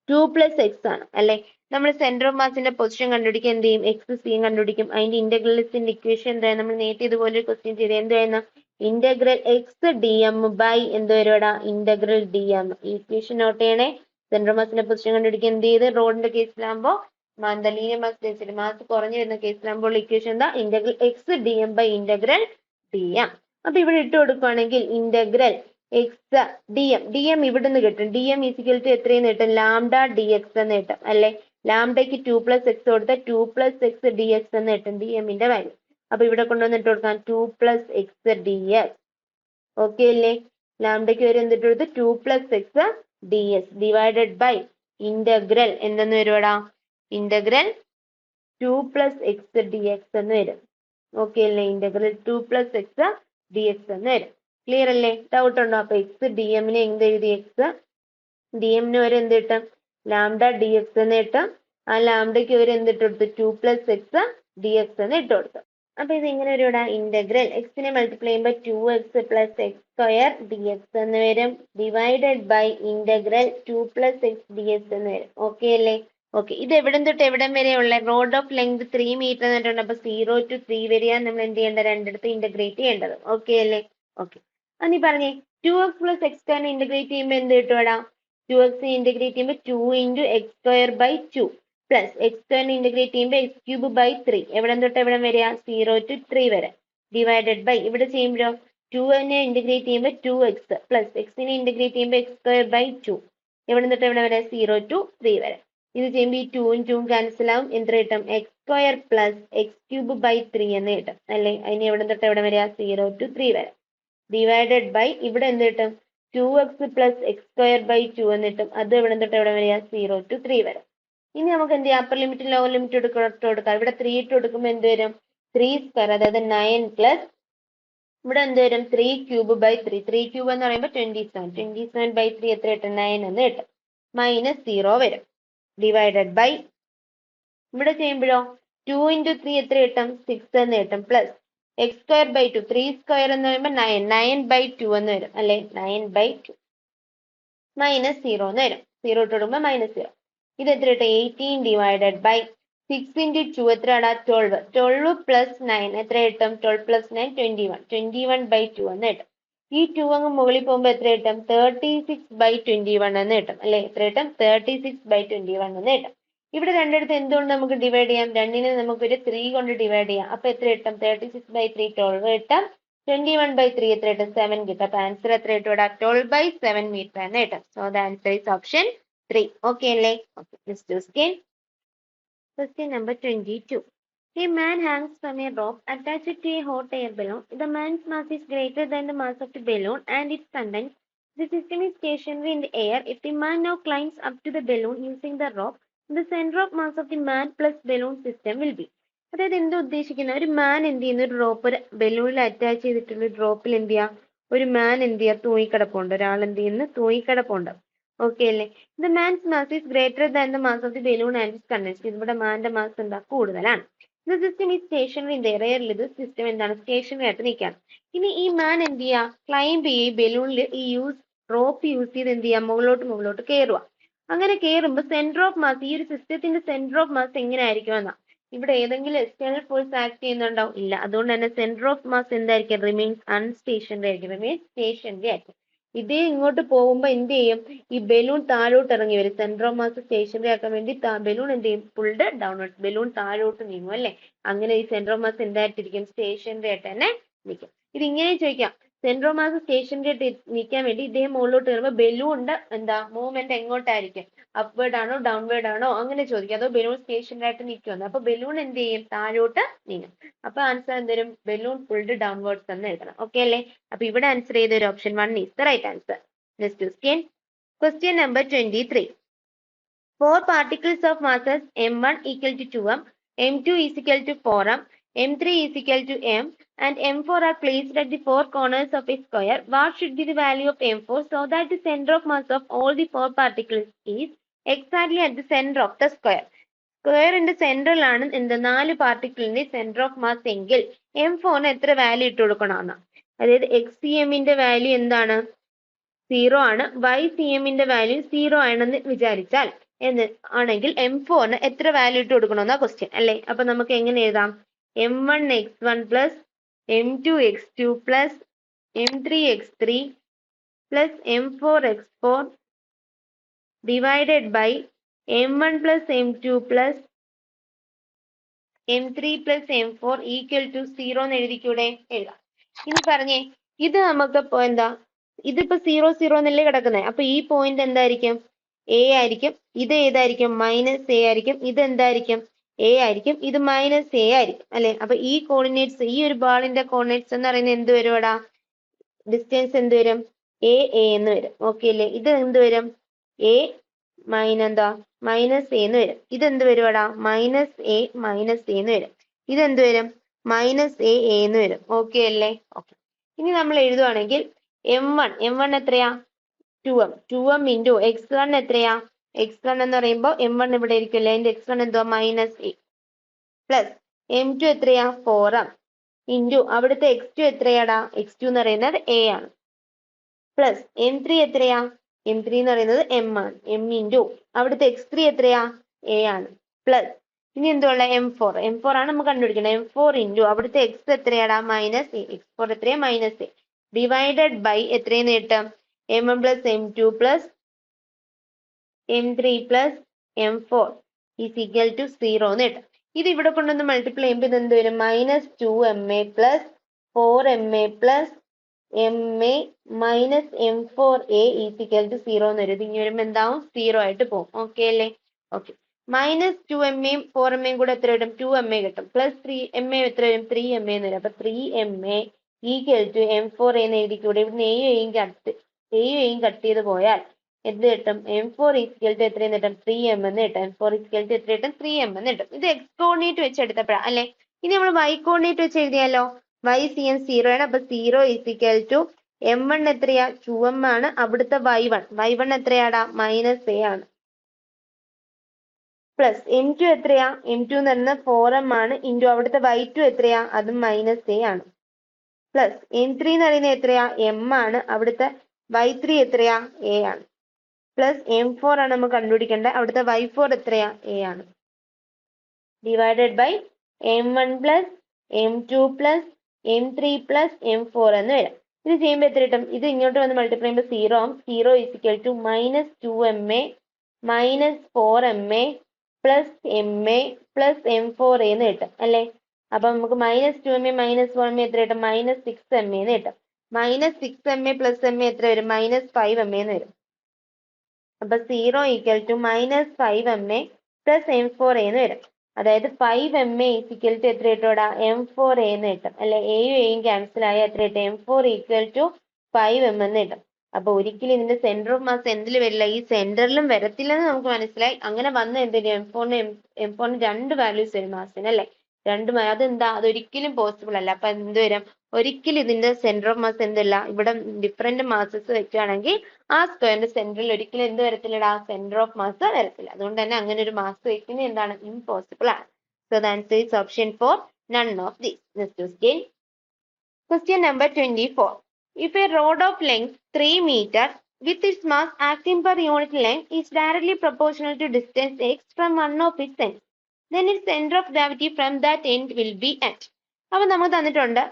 2 plus x ആണ് അല്ലെ? നമ്മൾ സെന്റർ ഓഫ് മാസിന്റെ പൊസിഷൻ കണ്ടുപിടിക്കാൻ എന്ത് ചെയ്യും? എക്സ് സിയും കണ്ടുപിടിക്കും. അതിന്റെ ഇന്റഗ്രലിന്റെ ഇക്വേഷൻ എന്തായാലും നമ്മൾ നേരത്തെ ഇതുപോലെ ഒരു ക്വസ്റ്റ്യൻ ചെയ്ത് എന്തായിരുന്നു? Integral X D M by എന്ത് വരുവാടാ? Integral D m. Equation note ചെയ്യണേ. സെന്റർ ഓഫ് മാസിന്റെ പൊസിഷൻ കണ്ടുപിടിക്കാൻ എന്ത് ചെയ്ത്? റോഡിന്റെ കേസിലാകുമ്പോൾ എന്താ? ലീനിയർ മാസ് ഡെൻസിറ്റി മാസ് കുറഞ്ഞു വരുന്ന കേസിലാകുമ്പോൾ ഇക്വേഷൻ എന്താ? Integral X D M by integral D M. അപ്പൊ ഇവിടെ ഇട്ട് കൊടുക്കുകയാണെങ്കിൽ ഇന്റഗ്രൽ എക്സ് ഡി എം ഇവിടുന്ന് കിട്ടും. ഡി എം ഈസിക്കൽ ടു എത്രയെന്ന് കിട്ടും? ലാംഡ ഡി എക്സ് എന്ന് കിട്ടും അല്ലെ? ലാംഡയ്ക്ക് 2 plus x കൊടുത്താൽ 2 plus x dx എന്ന് കിട്ടും ഡി എമ്മിന്റെ വാല്യൂ. അപ്പൊ ഇവിടെ കൊണ്ടുവന്ന് ഇട്ട് കൊടുക്കാം 2 plus x dx. ഓക്കെ അല്ലേ? ലാംഡയ്ക്ക് വരെ എന്തിട്ട് കൊടുത്ത്? 2 plus x dx divided by integral എന്തെന്ന് വരുവാടാ? ഇന്റഗ്രൽ 2 plus x dx എന്ന് വരും. ഓക്കെ അല്ലേ? ഇന്റഗ്രൽ 2 plus x dx എന്ന് വരും. ക്ലിയർ അല്ലേ? ഡൗട്ട് ഉണ്ടോ? അപ്പൊ എക്സ് ഡി എമ്മിന് എന്ത് എഴുതി? എക്സ് ഡി എമ്മിന് വരെ എന്ത് കിട്ടും? ലാംഡ ഡി എക്സ് എന്ന് കിട്ടും. ആ ലാംഡയ്ക്ക് ഒരു എന്തിട്ട് കൊടുത്തു 2 + x dx എന്ന് ഇട്ട് കൊടുത്തു. അപ്പൊ ഇത് ഇങ്ങനെ ഒരു ഇന്റഗ്രൽ എക്സിനെ മൾട്ടിപ്ലൈ ചെയ്യുമ്പോൾ 2x + x² dx എന്ന് വരും, divided by integral 2 + x dx എന്ന് വരും. ഓക്കെ അല്ലേ? ഓക്കെ, ഇത് എവിടം തൊട്ട് എവിടം വരെയുള്ള റോഡ് ഓഫ് ലെങ്ത് 3 മീറ്റർ എന്നിട്ടുണ്ട്. അപ്പൊ 0 to 3 വരെയാണ് നമ്മൾ എന്ത് ചെയ്യേണ്ടത്, രണ്ടിടത്ത് ഇന്റഗ്രേറ്റ് ചെയ്യേണ്ടത്. ഓക്കെ അല്ലേ? ഓക്കെ, അനി പറഞ്ഞേ 2x + x² ഇന്റഗ്രേറ്റ് ചെയ്യുമ്പോൾ എന്ത് കിട്ടുവാടാ? 2x ഇന്റഗ്രേറ്റ് ചെയ്യുമ്പോൾ 2 × x²/2 പ്ലസ് x² ഇന്റഗ്രേറ്റ് ചെയ്യുമ്പോൾ x³ / 3 എവിടം തൊട്ട് എവിടം വരെയാ? 0 to 3 വരെ, ഡിവൈഡഡ് ബൈ ഇവിടെ ചെയ്യുമ്പോഴോ 2നെ ഇന്റഗ്രേറ്റ് ചെയ്യുമ്പോൾ 2x പ്ലസ് x-നെ ഇന്റഗ്രേറ്റ് ചെയ്യുമ്പോൾ x²/2 എവിടം തൊട്ട് എവിടം വരെ? 0 to 3 വരെ. ഇത് ചെയ്യുമ്പോൾ ഈ 2ഉം 2ഉം ക്യാൻസൽ ആവും, എന്ത് കിട്ടും? x² + x³ / 3 എന്ന് കിട്ടും അല്ലേ? അതിന് എവിടം തൊട്ട് എവിടം വരെയാ? 0 to 3 വരെ, ഡിവൈഡഡ് ബൈ ഇവിടെ എന്ത് കിട്ടും? 2x + x²/2 എന്ന് കിട്ടും. അത് എവിടം തൊട്ട് എവിടം വരെയാ? 0 to 3 വരെ. ഇനി നമുക്ക് എന്ത് ചെയ്യാം? അപ്പർ ലിമിറ്റ് ലോവർ ലിമിറ്റ് ഇട്ട് കൊടുക്കാം. ഇവിടെ 3 ഇട്ട് കൊടുക്കുമ്പോൾ എന്ത് വരും? 3², അതായത് 9 പ്ലസ് ഇവിടെ എന്ത് വരും? 3³ / 3. 3³ എന്ന് പറയുമ്പോൾ 27. 27/3 എത്ര കിട്ടും? 9 എന്ന് കിട്ടും. -0 വരും, ഡിവൈഡഡ് ബൈ ഇവിടെ ചെയ്യുമ്പോഴോ 2 × 3 എത്ര കിട്ടും? 6 എന്ന് കിട്ടും. പ്ലസ് x²/2, 3² എന്ന് പറയുമ്പോൾ 9, 9/2 എന്ന് വരും അല്ലെ? 9/2 -0 എന്ന് വരും. 0 ഇട്ട് കൊടുക്കുമ്പോൾ -0. ഇത് എത്ര കിട്ടും? 18 ഡിവൈഡഡ് ബൈ 6 × 2 എത്രയാടാ? 12. 12 + 9 എത്ര കിട്ടും? 12 + 9 21. 21/2 എന്ന് കിട്ടും. ഈ 2 അങ്ങ് മുകളിൽ പോകുമ്പോൾ എത്ര കിട്ടും? 36/21 എന്ന് കിട്ടും അല്ലെ? എത്ര കിട്ടും? 36/21 എന്ന് കിട്ടും. ഇവിടെ രണ്ടിടത്ത് എന്തുകൊണ്ട് നമുക്ക് ഡിവൈഡ് ചെയ്യാം? രണ്ടിനെ നമുക്കൊരു 3 കൊണ്ട് ഡിവൈഡ് ചെയ്യാം. അപ്പൊ എത്ര കിട്ടും? 36/3 12 കിട്ടും. 21/3 എത്ര കിട്ടും? 7 കിട്ടും. അപ്പൊ ആൻസർ എത്ര കിട്ടും ഇവിടെ? 12/7 മീറ്റർ എന്ന് കിട്ടും. So the answer is option 3. Okay അല്ലേ? Okay, next question. Question number 22. A man hangs from a rope attached to a hot air balloon. The man's mass is greater than the mass of the balloon and its contents. The system is stationary in the air. If the man now climbs up to the balloon using the rope, the center of mass of the man plus balloon system will be. അതായത് എന്താ ഉദ്ദേശിക്കുന്നത്? ഒരു മാൻ എന്ത് ചെയ്യുന്നു? ഒരു rope ബലൂണിൽ attach ചെയ്തിട്ടുള്ള റോപ്പിൽ എന്ത് ചെയ്യാ? ഒരു മാൻ എന്ത് ചെയ്യാ? തൂങ്ങിക്കിടപ്പുണ്ട്. ഒരാൾ എന്ത് ചെയ്യുന്നു? തൂങ്ങിക്കിടപ്പുണ്ട്. ഓക്കെ അല്ലേ? The man's mass is greater than the mass of the balloon and its contents. ഇവിടെ മാന്റെ മാസ് എന്താ? കൂടുതലാണ്. The system is stationary in the എയറിൽ. ഇത് സിസ്റ്റം എന്താണ്? സ്റ്റേഷനറി ആയിട്ട് നിൽക്കുകയാണ്. ഇനി ഈ മാൻ എന്ത് ചെയ്യാ? ക്ലൈംബ് ചെയ്യുക, ബലൂണിൽ ഈ റോപ്പ് യൂസ് ചെയ്ത് എന്ത് ചെയ്യാം? മുകളിലോട്ട് കയറുക. അങ്ങനെ കയറുമ്പോൾ സെന്റർ ഓഫ് മാസ്, ഈ ഒരു സിസ്റ്റത്തിന്റെ സെന്റർ ഓഫ് മാസ് എങ്ങനെ ആയിരിക്കും എന്നാ? ഇവിടെ ഏതെങ്കിലും എക്സ്റ്റേണൽ ഫോഴ്സ് ആക്ട് ചെയ്യുന്നുണ്ടോ? ഇല്ല. അതുകൊണ്ട് തന്നെ സെന്റർ ഓഫ് മാസ് എന്തായിരിക്കും? റിമെയിൻസ് അൺസ്റ്റേഷനറി ആയിരിക്കും. റിമെയിൻസ് സ്റ്റേഷനറി ആയിരിക്കും. ഇതേ ഇങ്ങോട്ട് പോകുമ്പോൾ എന്ത് ചെയ്യും? ഈ ബലൂൺ താഴോട്ട് ഇറങ്ങി വരും. സെന്റർ ഓഫ് മാസ് സ്റ്റേഷനറി ആക്കാൻ വേണ്ടി ബലൂൺ എന്ത് ചെയ്യും? Pulled downwards. ബലൂൺ താഴോട്ട് നീങ്ങും അല്ലെ? അങ്ങനെ ഈ സെന്റർ ഓഫ് മാസ് എന്തായിട്ടിരിക്കും? സ്റ്റേഷനറി ആയിട്ട് തന്നെ നിൽക്കും. ഇത് ഇങ്ങനെ ചോദിക്കാം, സെന്റർ ഓഫ് മാസ് സ്റ്റേഷനറി ആയിട്ട് നിൽക്കാൻ വേണ്ടി ഇദ്ദേഹം മുകളിലോട്ട് കയറുമ്പോൾ ബലൂണിന്റെ എന്താ മൂവ്മെന്റ് എങ്ങോട്ടായിരിക്കും? അപ്വേർഡ് ആണോ ഡൗൺവേർഡ് ആണോ അങ്ങനെ ചോദിക്കാം. അതോ ബലൂൺ സ്റ്റേഷനറി ആയിട്ട് നിൽക്കുമെന്ന്. അപ്പൊ ബലൂൺ എന്ത് ചെയ്യും? താഴോട്ട് നീങ്ങും. അപ്പൊ ആൻസർ എന്തരും? ബലൂൺ പുൾഡ് ഡൗൺവേർഡ്സ് എന്ന് എഴുതണം. ഓക്കെ അല്ലേ? അപ്പൊ ഇവിടെ ആൻസർ ചെയ്ത ഒരു option 1 is the right answer. Next question. Question number 23. 4 particles of masses m1 equal to 2m, m2 is equal to 4m, m3 is equal to m, and m4 are placed at the 4 corners of a square. What should be the value of m4 so that the center of mass of all the 4 particles is exactly at the center of the square? സ്ക്വയറിന്റെ സെന്ററിലാണ് എന്ത്? 4 പാർട്ടിക്കിളിന്റെ centre of mass എങ്കിൽ m4ന് എത്ര value ഇട്ട് കൊടുക്കണമെന്ന്. അതായത് xcmന്റെ value എന്താണ്? 0 ആണ്. ycmന്റെ value 0 ആണെന്ന് വിചാരിച്ചാൽ ആണെങ്കിൽ m4ന് എത്ര വാല്യൂ ഇട്ട് കൊടുക്കണമെന്നാ ക്വസ്റ്റ്യൻ അല്ലേ? അപ്പൊ നമുക്ക് എങ്ങനെ എഴുതാം? m1 x1 plus m2 x2 plus m3 x3 plus m4 x4 divided by m1 plus m2 plus m3 plus m4 equal to 0 എന്ന് എഴുതിക്കൂടെ? എഴുതാം. ഇനി പറഞ്ഞേ, ഇത് നമുക്ക് ഇപ്പൊ എന്താ? ഇതിപ്പോ 0 0 എന്നല്ലേ കിടക്കുന്നത്. അപ്പൊ ഈ പോയിന്റ് എന്തായിരിക്കും? എ ആയിരിക്കും. ഇത് ഏതായിരിക്കും? -a ആയിരിക്കും. ഇത് എന്തായിരിക്കും? a ആയിരിക്കും. ഇത് -a ആയിരിക്കും അല്ലെ? അപ്പൊ ഈ കോർഡിനേറ്റ്സ്, ഈ ഒരു ബാളിന്റെ കോർഡിനേറ്റ്സ് എന്ന് പറയുന്നത് എന്ത് വരുവാടാ? ഡിസ്റ്റൻസ് എന്ത് വരും? a എന്ന് വരും. ഓക്കെ അല്ലേ? ഇത് എന്ത് വരും? a എന്താ? -a എന്ന് വരും. ഇത് എന്ത് വരുവാടാ? -a എന്ന് വരും. ഇതെന്ത് വരും? -a എന്ന് വരും. ഓക്കെ അല്ലേ? ഓക്കെ. ഇനി നമ്മൾ എഴുതുവാണെങ്കിൽ m1 എത്രയാ? 2m. 2m ഇൻറ്റു x1 എത്രയാ? x1 എന്ന് പറയുമ്പോൾ m1 ഇവിടെ ഇരിക്കില്ല, അതിന്റെ x1 എന്തുവാ -a പ്ലസ് m2 എത്രയാ 4 ഇൻറ്റു അവിടുത്തെ x2 എത്രയാടാ, x2 എന്ന് പറയുന്നത് a ആണ്, പ്ലസ് m3 എത്രയാ, m3 എന്ന് പറയുന്നത് m ആണ്, m ഇൻറ്റു അവിടുത്തെ x3 എത്രയാ a ആണ്, പ്ലസ് ഇനി എന്തുള്ള m4 ആണ് നമുക്ക് കണ്ടുപിടിക്കണം, m4 ഇൻറ്റു അവിടുത്തെ x എത്രയാടാ -a, x4 എത്രയാ -a ഡിവൈഡഡ് ബൈ എത്രയെന്ന് കിട്ടും m1 plus m2 plus m3 plus m4 is equal to 0 എന്ന് കിട്ടും. ഇത് ഇവിടെ കൊണ്ടൊന്ന് മൾട്ടിപ്ലൈ ചെയ്യുമ്പോൾ ഇത് എന്ത് വരും, -2ma plus 4ma plus ma minus m4a is equal to 0 എന്ന് വരും. ഇത് ഇനി വരുമ്പോൾ എന്താവും 0 ആയിട്ട് പോകും. ഓക്കെ അല്ലേ? ഓക്കെ. -2mയും 4mയും കൂടെ എത്ര കിട്ടും, 2ma കിട്ടും, പ്ലസ് 3ma എത്ര വരും, 3ma എന്ന് വരും. അപ്പൊ 3ma ഈക്വൽ ടു m4a എന്ന് എഴുതിക്കൂടെ, ഇവിടുന്ന് aയും കട്ട് ചെയ്ത് പോയാൽ എന്ത് കിട്ടും, m4 ഈക്വൽ ടു എത്രയെന്ന് കിട്ടും, 3m എന്ന് കിട്ടും. m4 ഈക്വൽ ടു എത്ര കിട്ടും, 3m എന്ന് കിട്ടും. ഇത് x കോർഡിനേറ്റ് വെച്ച് എടുത്തപ്പോഴാ അല്ലെ. ഇനി നമ്മൾ y കോർഡിനേറ്റ് വെച്ച് എഴുതിയാലോ, y cn 0 ആണ്. അപ്പൊ 0 ഈസ് ഈക്വൽ ടു m1 എത്രയാ 2m ആണ്, അവിടുത്തെ y1 എത്രയാടാ -a ആണ്, പ്ലസ് m2 എത്രയാ, m2 എന്ന് പറയുന്നത് 4m ആണ്, ഇൻറ്റു അവിടുത്തെ y2 എത്രയാ, അതും -a ആണ്, പ്ലസ് m3 എന്ന് പറയുന്നത് എത്രയാ m ആണ്, അവിടുത്തെ y3 എത്രയാ a ആണ്, പ്ലസ് m4 ആണ് നമുക്ക് കണ്ടുപിടിക്കേണ്ടത്, അവിടുത്തെ y4 എത്രയാ a ആണ്, divided by m1 plus m2 plus m3 plus m4 എന്ന് വരും. ഇത് ചെയ്യുമ്പോൾ എത്ര കിട്ടും, ഇത് ഇങ്ങോട്ട് വന്ന് മൾട്ടിപ്ലൈ ചെയ്യുമ്പോൾ 0 ആവും. 0 is equal to -2ma minus 4ma plus ma plus m4a എന്ന് കിട്ടും അല്ലെ. അപ്പൊ നമുക്ക് -2ma മൈനസ് 4ma എത്ര കിട്ടും, -6ma എന്ന് കിട്ടും. -6ma പ്ലസ് ma എത്ര വരും, -5ma എന്ന് വരും. അപ്പൊ 0 equal to -5ma plus m4a എന്ന് വരും. അതായത് 5ma ഈസ് ഈക്വൽ ടു എത്ര കിട്ടൂടാ, m4a എന്ന് കിട്ടും അല്ലെ. എയും ക്യാൻസൽ ആയ എത്ര കിട്ടും, m4 ഈക്വൽ ടു 5m എന്ന് കിട്ടും. അപ്പൊ ഒരിക്കലും ഇതിന്റെ സെന്റർ ഓഫ് മാസ് എന്തിൽ വരില്ല, ഈ സെന്ററിലും വരത്തില്ലെന്ന് നമുക്ക് മനസ്സിലായി. അങ്ങനെ വന്ന എന്തിന് m4ന് രണ്ട് വാല്യൂസ് വരും മാസിന് അല്ലെ, അതെന്താ, അതൊരിക്കലും പോസിബിൾ അല്ല. അപ്പൊ എന്ത് വരും, ഒരിക്കലും ഇതിന്റെ സെന്റർ ഓഫ് മാസ് എന്തല്ല, ഇവിടെ ഡിഫറെന്റ് മാസസ് വെക്കുകയാണെങ്കിൽ ആ സ്ക്വയറിന്റെ സെന്ററിൽ ഒരിക്കലും എന്ത് വരത്തില്ലടാ, സെന്റർ ഓഫ് മാസ് വരത്തില്ല. അതുകൊണ്ട് തന്നെ അങ്ങനെ ഒരു മാസ് വെക്കുന്നത് എന്താണ്, ഇംപോസിബിൾ ആണ്. So the answer is option 4, none of these. Next question, question number 24. If a rod of length 3 meters with its mass acting per unit length is directly proportional to distance x from one of its ends, then its center of gravity from that end will be at. അപ്പൊ നമുക്ക് തന്നിട്ടുണ്ട്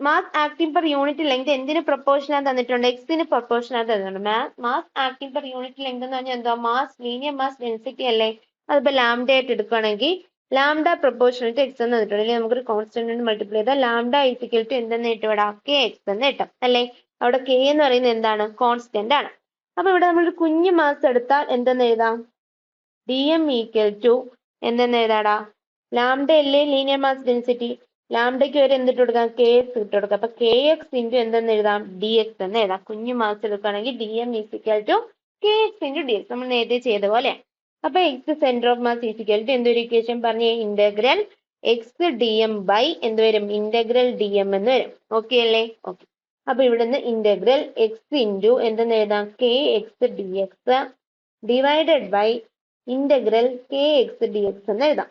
mass acting per unit length എന്തിന് proportional തന്നിട്ടുണ്ട്, എക്സിന് proportional തന്നിട്ടുണ്ട്. Mass acting per unit length എന്ന് പറഞ്ഞാൽ എന്താ, മാസ് ലീനിയർ മാസ് ഡെൻസിറ്റി അല്ലേ. അതിപ്പോ ലാംഡ ആയിട്ട് എടുക്കുകയാണെങ്കിൽ ലാംഡ പ്രൊപ്പോർഷണൽ ടു എക്സ് എന്ന് തന്നിട്ടുണ്ട്. അല്ലെങ്കിൽ നമുക്കൊരു കോൺസ്റ്റന്റ് മൾട്ടിപ്ലൈ ചെയ്താൽ ലാംഡ ഈക്വൽ ടു എന്തെന്ന് കിട്ടും, ഇവിടെ കെ എക്സ് എന്ന് കിട്ടും അല്ലെ. അവിടെ കെ എന്ന് പറയുന്നത് എന്താണ്, കോൺസ്റ്റന്റ് ആണ്. അപ്പൊ ഇവിടെ നമ്മളൊരു കുഞ്ഞു മാസ് എടുത്താൽ എന്തെന്ന് എഴുതാം, ഡി എം ഈക്വൽ ടു എന്തെന്ന് എഴുതാടാ, ലാംഡ അല്ലേ ലീനിയർ മാസ് ഡെൻസിറ്റി, ലാംഡയ്ക്ക് വരെ എന്തിട്ട് കൊടുക്കാം, കെ എക്സ് ഇട്ട് കൊടുക്കാം. അപ്പൊ കെ എക്സ് ഇൻറ്റു എന്തെന്ന് എഴുതാം, ഡി എക്സ് എന്ന് എഴുതാം. കുഞ്ഞു മാസ് എടുക്കുകയാണെങ്കിൽ D M equal to K X into D X, നമ്മൾ നേരത്തെ ചെയ്ത പോലെ. അപ്പൊ X centre of mass equal to എന്തൊരു ഇക്വേഷൻ പറഞ്ഞ, integral X D M by എന്ത് വരും, ഇന്റഗ്രൽ ഡി എം എന്ന് വരും. ഓക്കെ അല്ലേ? ഓക്കെ. അപ്പൊ ഇവിടുന്ന് ഇന്റഗ്രൽ എക്സ് ഇൻറ്റു എന്തെന്ന് എഴുതാം, K X D X divided by integral K X D X എന്ന് എഴുതാം.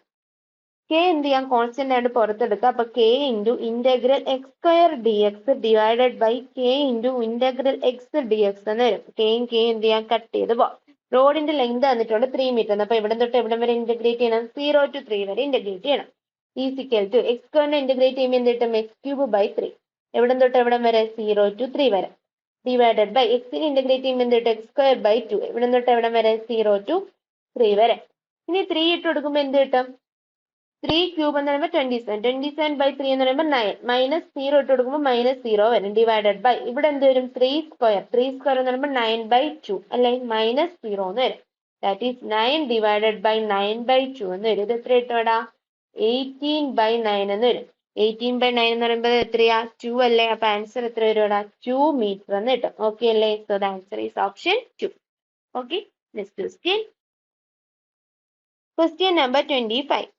കെ എന്ത് ചെയ്യാം, കോൺസ്റ്റന്റ് ആയിട്ട് പുറത്തെടുക്കുക. അപ്പൊ K into integral X square D X divided by K into integral X D X എന്ന് വരും. കെയും കെ എന്ത് ചെയ്യാം, കട്ട് ചെയ്ത് പോവാം. റോഡിന്റെ ലെങ്ത് തന്നിട്ടുണ്ട് 3 മീറ്റർ. അപ്പൊ ഇവിടെ തൊട്ട് എവിടെ വരെ ഇന്റഗ്രേറ്റ് ചെയ്യണം, 0 to 3 വരെ ഇന്റഗ്രേറ്റ് ചെയ്യണം. ഈസിക്കൽ ടു എക്സ് സ്ക്വയറിനെ ഇന്റഗ്രേറ്റ് ചെയ്യുമ്പോൾ എന്ത് കിട്ടും, എക്സ് ക്യൂബ് ബൈ 3. എവിടെ തൊട്ട് എവിടെ വരെ, 0 to 3 വരെ. ഡിവൈഡഡ് ബൈ എക്സിനെ ഇന്റഗ്രേറ്റ് ചെയ്യുമ്പോൾ എന്ത് കിട്ടും, എക്സ് സ്ക്വയർ ബൈ 2. ഇവിടെ തൊട്ട് എവിടെ വരെ, 0 to 3 വരെ. ഇനി 3 ഇട്ട് കൊടുക്കുമ്പോൾ എന്ത് കിട്ടും, 3 ക്യൂബ് എന്ന് പറയുമ്പോൾ 27. 27 by 3 എന്ന് പറയുമ്പോൾ 9. മൈനസ് 0 ഇട്ട് കൊടുക്കുമ്പോൾ -0 വരും. ഡിവൈഡഡ് ബൈ ഇവിടെ എന്ത് വരും, 3 സ്ക്വയർ. 3 സ്ക്വയർ എന്ന് പറയുമ്പോൾ 9/2 അല്ലെ, -0 എന്ന് വരും. ദാറ്റ് ഈസ് 9 ഡിവൈഡഡ് ബൈ 9/2 എന്ന് വരും. ഇത് എത്ര കിട്ടും, 18/9 എന്ന് വരും. 18/9 എന്ന് പറയുമ്പോൾ എത്രയാ, 2 അല്ലേ. അപ്പൊ ആൻസർ എത്ര വരും, 2 മീറ്റർ എന്ന് കിട്ടും. ഓക്കെ അല്ലേ? So the answer is option 2. Okay. Next question, question number 25.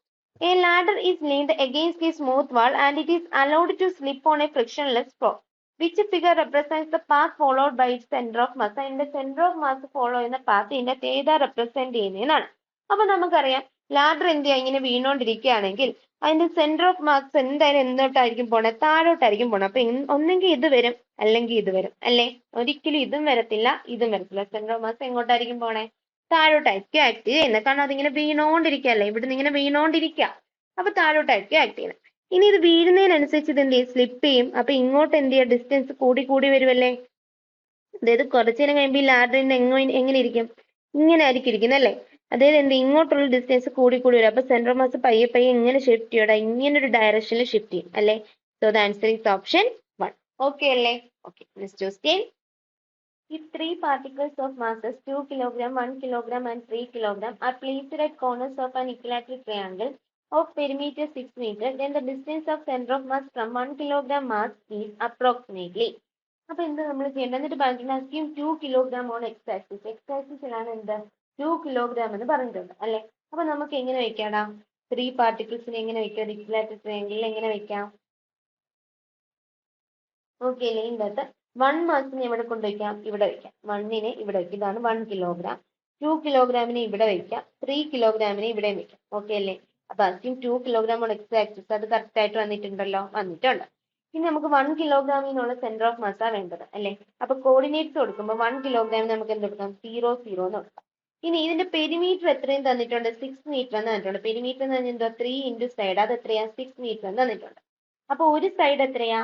A ladder is leaned against a smooth wall and it is allowed to slip on a frictionless floor. Which figure represents the path followed by centre of mass. അതിന്റെ centre of mass follow ചെയ്യുന്ന path ഇതിന്റെ ഏതാ represent ചെയ്യുന്നതാണ്. അപ്പൊ നമുക്കറിയാം ladder എന്ത് ചെയ്യാം, ഇങ്ങനെ വീണോണ്ടിരിക്കുകയാണെങ്കിൽ അതിന്റെ സെന്റർ ഓഫ് മാസ് എന്തായാലും എന്തോട്ടായിരിക്കും പോണേ, താഴോട്ടായിരിക്കും പോണേ. അപ്പൊ ഒന്നെങ്കിൽ ഇത് വരും അല്ലെങ്കിൽ ഇത് വരും അല്ലേ, ഒരിക്കലും ഇതും വരത്തില്ല ഇതും വരത്തില്ല. സെന്റർ ഓഫ് മാസ് എങ്ങോട്ടായിരിക്കും പോണേ, താഴോട്ടായിരിക്കും ആക്ട് ചെയ്യുന്നത്. കാരണം അതിങ്ങനെ വീണോണ്ടിരിക്കുകയല്ലേ, ഇവിടുന്ന് ഇങ്ങനെ വീണോണ്ടിരിക്കുക, അപ്പൊ താഴോട്ടായിരിക്കും ആക്ട് ചെയ്യുന്നത്. ഇനി ഇത് വീഴുന്നതിനനുസരിച്ച് ഇത് എന്ത് ചെയ്യും, സ്ലിപ്പ് ചെയ്യും. അപ്പൊ ഇങ്ങോട്ട് എന്ത് ചെയ്യുക, ഡിസ്റ്റൻസ് കൂടി കൂടി വരുമല്ലേ. അതായത് കുറച്ചു നേരം കഴിയുമ്പോൾ ഈ ലാഡറിന്റെ എങ്ങനെ ഇരിക്കും, ഇങ്ങനെ ആയിരിക്കും ഇരിക്കുന്നത് അല്ലേ. അതായത് എന്ത്, ഇങ്ങോട്ടുള്ള ഡിസ്റ്റൻസ് കൂടി കൂടി വരും. അപ്പൊ സെന്റർ ഓഫ് മാസ് പയ്യെ പയ്യെ ഇങ്ങനെ ഷിഫ്റ്റ് ചെയ്യണം, ഇങ്ങനെ ഒരു ഡയറക്ഷനിൽ ഷിഫ്റ്റ് ചെയ്യും അല്ലേ. So the answer is option 1. Okay അല്ലേ. Okay, next question. If three particles of masses 2 kg, 1 kg and 3 kg are placed at corners of an equilateral triangle of perimeter 6 meter, then the distance of center of mass from 1 kg mass is approximately. അപ്പൊ എന്ത് നമ്മൾ ചെയ്യേണ്ടത്, എന്നിട്ട് പറഞ്ഞിട്ടുണ്ട് assume 2 kg on x axis. X ആക്സിസിലാണ് എന്ത് 2 kg എന്ന് പറഞ്ഞിട്ടുണ്ട് അല്ലെ. അപ്പൊ നമുക്ക് എങ്ങനെ വെക്കാടാ, 3 പാർട്ടിക്കിൾസിനെ എങ്ങനെ വെക്കാം, ഇക്വിലാറ്ററൽ ട്രയാങ്കിളിൽ എങ്ങനെ വെക്കാം. ഓക്കെ അല്ലേ. ഇതിൻ്റെ അകത്ത് 1 മാസിനെ എവിടെ കൊണ്ടുവയ്ക്കാം, ഇവിടെ വെക്കാം. 1നെ ഇവിടെ വെക്കാം, ഇതാണ് 1 kg. 2 kg ഇവിടെ വെക്കാം, 3 kg ഇവിടെ വെക്കാം. ഓക്കെ അല്ലേ. അപ്പൊ assume 2 kg on x axis, അത് കറക്റ്റ് ആയിട്ട് വന്നിട്ടുണ്ടല്ലോ, വന്നിട്ടുണ്ട്. ഇനി നമുക്ക് 1 kg സെന്റർ ഓഫ് മാസാ വേണ്ടത് അല്ലേ. അപ്പൊ കോർഡിനേറ്റ്സ് കൊടുക്കുമ്പോൾ 1 kg നമുക്ക് എന്ത് കൊടുക്കാം, 0 0 എന്ന് കൊടുക്കാം. ഇനി ഇതിന്റെ പെരിമീറ്റർ എത്രയും തന്നിട്ടുണ്ട്, 6 മീറ്റർ എന്ന് തന്നിട്ടുണ്ട്. പെരിമീറ്റർ എന്ന് പറഞ്ഞാൽ എന്താ, 3 ഇൻറ്റു സൈഡ്, അത് എത്രയാ, 6 മീറ്റർ എന്ന് തന്നിട്ടുണ്ട്. അപ്പൊ ഒരു സൈഡ് എത്രയാ,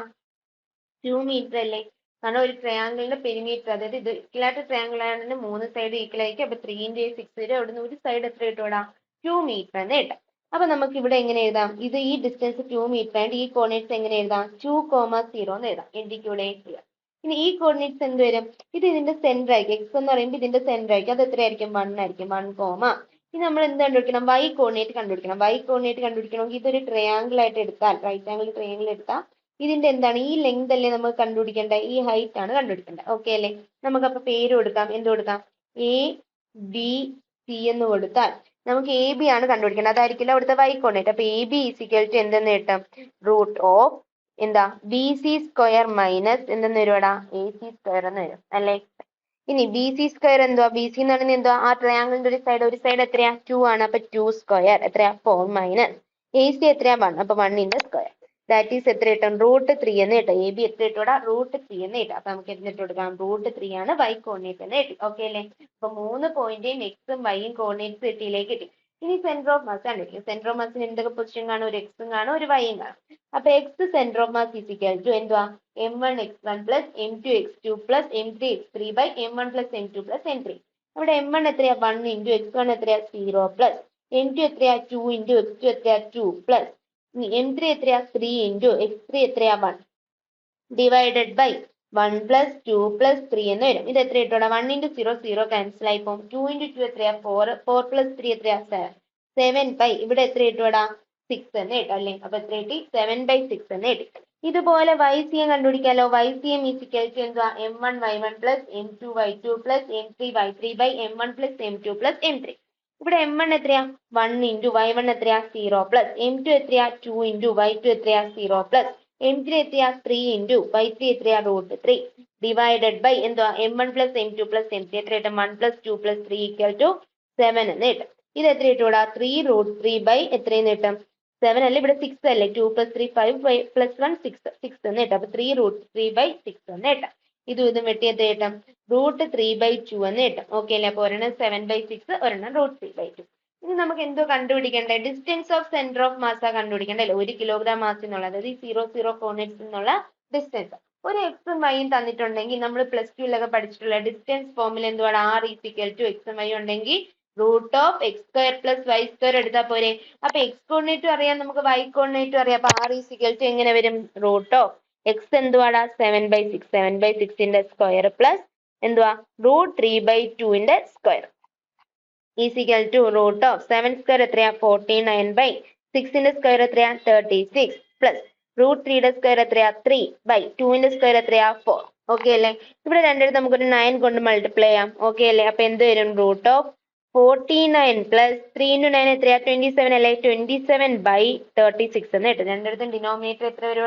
2 മീറ്റർ അല്ലേ. കാരണം ഒരു ട്രയാങ്കിളിന്റെ പെരിമീറ്റർ, അതായത് ഇത് ഇക്വലാറ്ററൽ ട്രയാങ്കിൾ ആണെങ്കിൽ 3 സൈഡ് ഈക്വൽ ആയിരിക്കും. അപ്പൊ 3 × 6 വരും, അവിടുന്ന് ഒരു സൈഡ് എത്ര കിട്ടും, 2 മീറ്റർ എന്ന് കിട്ടാം. അപ്പൊ നമുക്ക് ഇവിടെ എങ്ങനെ എഴുതാം, ഇത് ഈ ഡിസ്റ്റൻസ് 2 മീറ്റർ ആയിട്ട് ഈ കോർഡിനേറ്റ്സ് എങ്ങനെ എഴുതാം, 2,0 എന്ന് എഴുതാം. എഴുതിക്കൂടെ. ഇനി ഈ കോർഡിനേറ്റ്സ് എന്ത് വരും, ഇത് ഇതിന്റെ സെന്റർ ആയിരിക്കും. എക്സ് എന്ന് പറയുമ്പോൾ ഇതിന്റെ സെന്റർ ആയിരിക്കും. അത് എത്രയായിരിക്കും, 1 ആയിരിക്കും. 1, ഇനി നമ്മൾ എന്ത് കണ്ടുപിടിക്കണം, വൈ കോർഡിനേറ്റ് കണ്ടുപിടിക്കണം. വൈ കോർഡിനേറ്റ് കണ്ടുപിടിക്കണമെങ്കിൽ ഇതൊരു ട്രയാങ്കിൾ ആയിട്ട് എടുത്താൽ, റൈറ്റ് ആംഗിൾ ട്രയാങ്കിൾ എടുത്താൽ ഇതിന്റെ എന്താണ്, ഈ ലെങ്ത് അല്ലേ നമുക്ക് കണ്ടുപിടിക്കേണ്ടത്, ഈ ഹൈറ്റ് ആണ് കണ്ടുപിടിക്കേണ്ടത്. ഓക്കെ അല്ലേ. നമുക്കപ്പൊ പേര് കൊടുക്കാം, എന്ത് കൊടുക്കാം, ABC എന്ന് കൊടുത്താൽ നമുക്ക് AB ആണ് കണ്ടുപിടിക്കേണ്ടത്, അതായിരിക്കില്ല അവിടുത്തെ വൈ കോർഡിനേറ്റ്. അപ്പൊ AB = എന്തെന്ന് കിട്ടും, √ എന്താ BC² മൈനസ് എന്തെന്ന് വരുവാടാ, AC² എന്ന് വരും അല്ലേ. ഇനി BC² എന്തുവാ, BC എന്ന് പറയുന്നത് എന്തുവാ, ആ ട്രയാങ്കിളിന്റെ ഒരു സൈഡ് എത്രയാ, 2 ആണ്. അപ്പൊ 2² എത്രയാ, 4 മൈനസ് AC എത്രയാ, 1. അപ്പൊ 1 ന്റെ സ്ക്വയർ, ദാറ്റ് ഈസ് എത്ര കിട്ടും, √3 എന്ന് കിട്ടും. AB എത്ര കിട്ടൂടാ, √3 എന്ന് കിട്ടും. അപ്പൊ നമുക്ക് എന്നിട്ട് കൊടുക്കാം, √3 ആണ് വൈ കോർഡിനേറ്റ് എന്ന് കിട്ടി. ഓക്കെ അല്ലേ. അപ്പൊ 3 പോയിന്റേയും എക്സും വൈയും കോർഡിനേറ്റ്സ് കിട്ടിയിലേക്ക് കിട്ടി. ഇനി സെന്റർ ഓഫ് മാസ് കണ്ടിരിക്കും. സെന്റർ ഓഫ് മാസിന് എന്തൊക്കെ പൊസിഷൻ കാണും, ഒരു എക്സും കാണും, ഒരു വൈയും കാണും. അപ്പൊ എക്സ് സെന്റർ ഓഫ് മാസ് = എന്തുവാ, m1x1 + m2x2 + m3x3/m1 + m2 + m3. അവിടെ m1 എത്രയാ, 1 × x1 എത്രയാ, 0 + m2 എത്രയാ, 2 × x2 എത്രയാ, 2 m3 എത്രയാ, 3 × x3 എത്രയാ, 1 ഡിവൈഡഡ് ബൈ 1 + 2 + 3 എന്ന് വരും. ഇത് എത്ര കിട്ടൂടാ, 1 × 0 0 ക്യാൻസൽ ആയി പോകും. 2 × 2 എത്രയാ, 4 4 + 3 എത്രയാ, 7 ഇവിടെ എത്ര കിട്ടൂടാ, 6 എന്ന് കിട്ടും അല്ലേ. അപ്പൊ എത്ര കിട്ടി, 7/6 എന്ന് കിട്ടി. ഇതുപോലെ YCM കണ്ടുപിടിക്കാലോ. YCM = എന്തുവാ, m1y1 + m2y2 + m3y3/m1 + m2 + m3. ഇവിടെ m1 എത്രയാ, 1 × y1 എത്രയാ, 0 m2 എത്രയാ, 2 × y2 എത്രയാ, 0 m3 എത്രയാ, 3 × y3 എത്രയാ, √3 ഡിവൈഡഡ് ബൈ എന്തുവാ, m1 + m2 + m3 എത്ര കിട്ടും, 1 + 2 + 3 = 7 എന്ന് കിട്ടും. ഇത് എത്ര കിട്ടൂടാ, 3√3 എത്രയെന്ന് കിട്ടും, 7 അല്ലേ, ഇവിടെ 6 അല്ലേ, 2 + 3 5 + 1 6 എന്ന് കിട്ടും. അപ്പൊ 3√3/6 എന്ന് കിട്ടും. ഇതും വെട്ടി എത്ര കിട്ടും, √3/2 എന്ന് കിട്ടും. ഓക്കെ അല്ലേ. അപ്പൊ ഒരെണ്ണം 7/6, ഒരെണ്ണം √3/2. ഇനി നമുക്ക് എന്തോ കണ്ടുപിടിക്കണ്ടേ, distance of centre of mass കണ്ടുപിടിക്കണ്ടേ അല്ലേ. 1 kg മാസ് എന്നുള്ള, അതായത് ഈ 0 കോർഡിനേറ്റ്സ് എന്നുള്ള ഡിസ്റ്റൻസ്. ഒരു എക്സും വൈയും തന്നിട്ടുണ്ടെങ്കിൽ നമ്മൾ +2 പഠിച്ചിട്ടുള്ള ഡിസ്റ്റൻസ് ഫോമിൽ എന്തുവാണ്, R = എക്സും വൈ ഉണ്ടെങ്കിൽ √(x² + y² എടുത്താൽ പോരെ. അപ്പൊ എക്സ് കോർഡിനേറ്റും അറിയാം, നമുക്ക് വൈ കോർഡിനേറ്റും അറിയാം. അപ്പൊ R = എങ്ങനെ വരും, √(x) എന്തുവാടാ, 7/6, 7/6 സ്ക്വയർ പ്ലസ് എന്തുവാ, √3/2 സ്ക്വയർ =√7² എത്രയാ, 49/6 സ്ക്വയർ എത്രയാ, 36 പ്ലസ് √3 സ്ക്വയർ എത്രയാ, 3/2 സ്ക്വയർ എത്രയാ, 4. ഓക്കെ അല്ലേ. ഇവിടെ രണ്ടിടത്ത് നമുക്കൊരു 9 കൊണ്ട് മൾട്ടിപ്ലൈ ചെയ്യാം. ഓക്കെ അല്ലേ. അപ്പൊ എന്ത് വരും, √49 + 3 × 9 എത്രയാ, 27 അല്ലേ, 27/36 എന്ന് കിട്ടും. രണ്ടിടത്തും ഡിനോമിനേറ്റർ എത്ര വരും,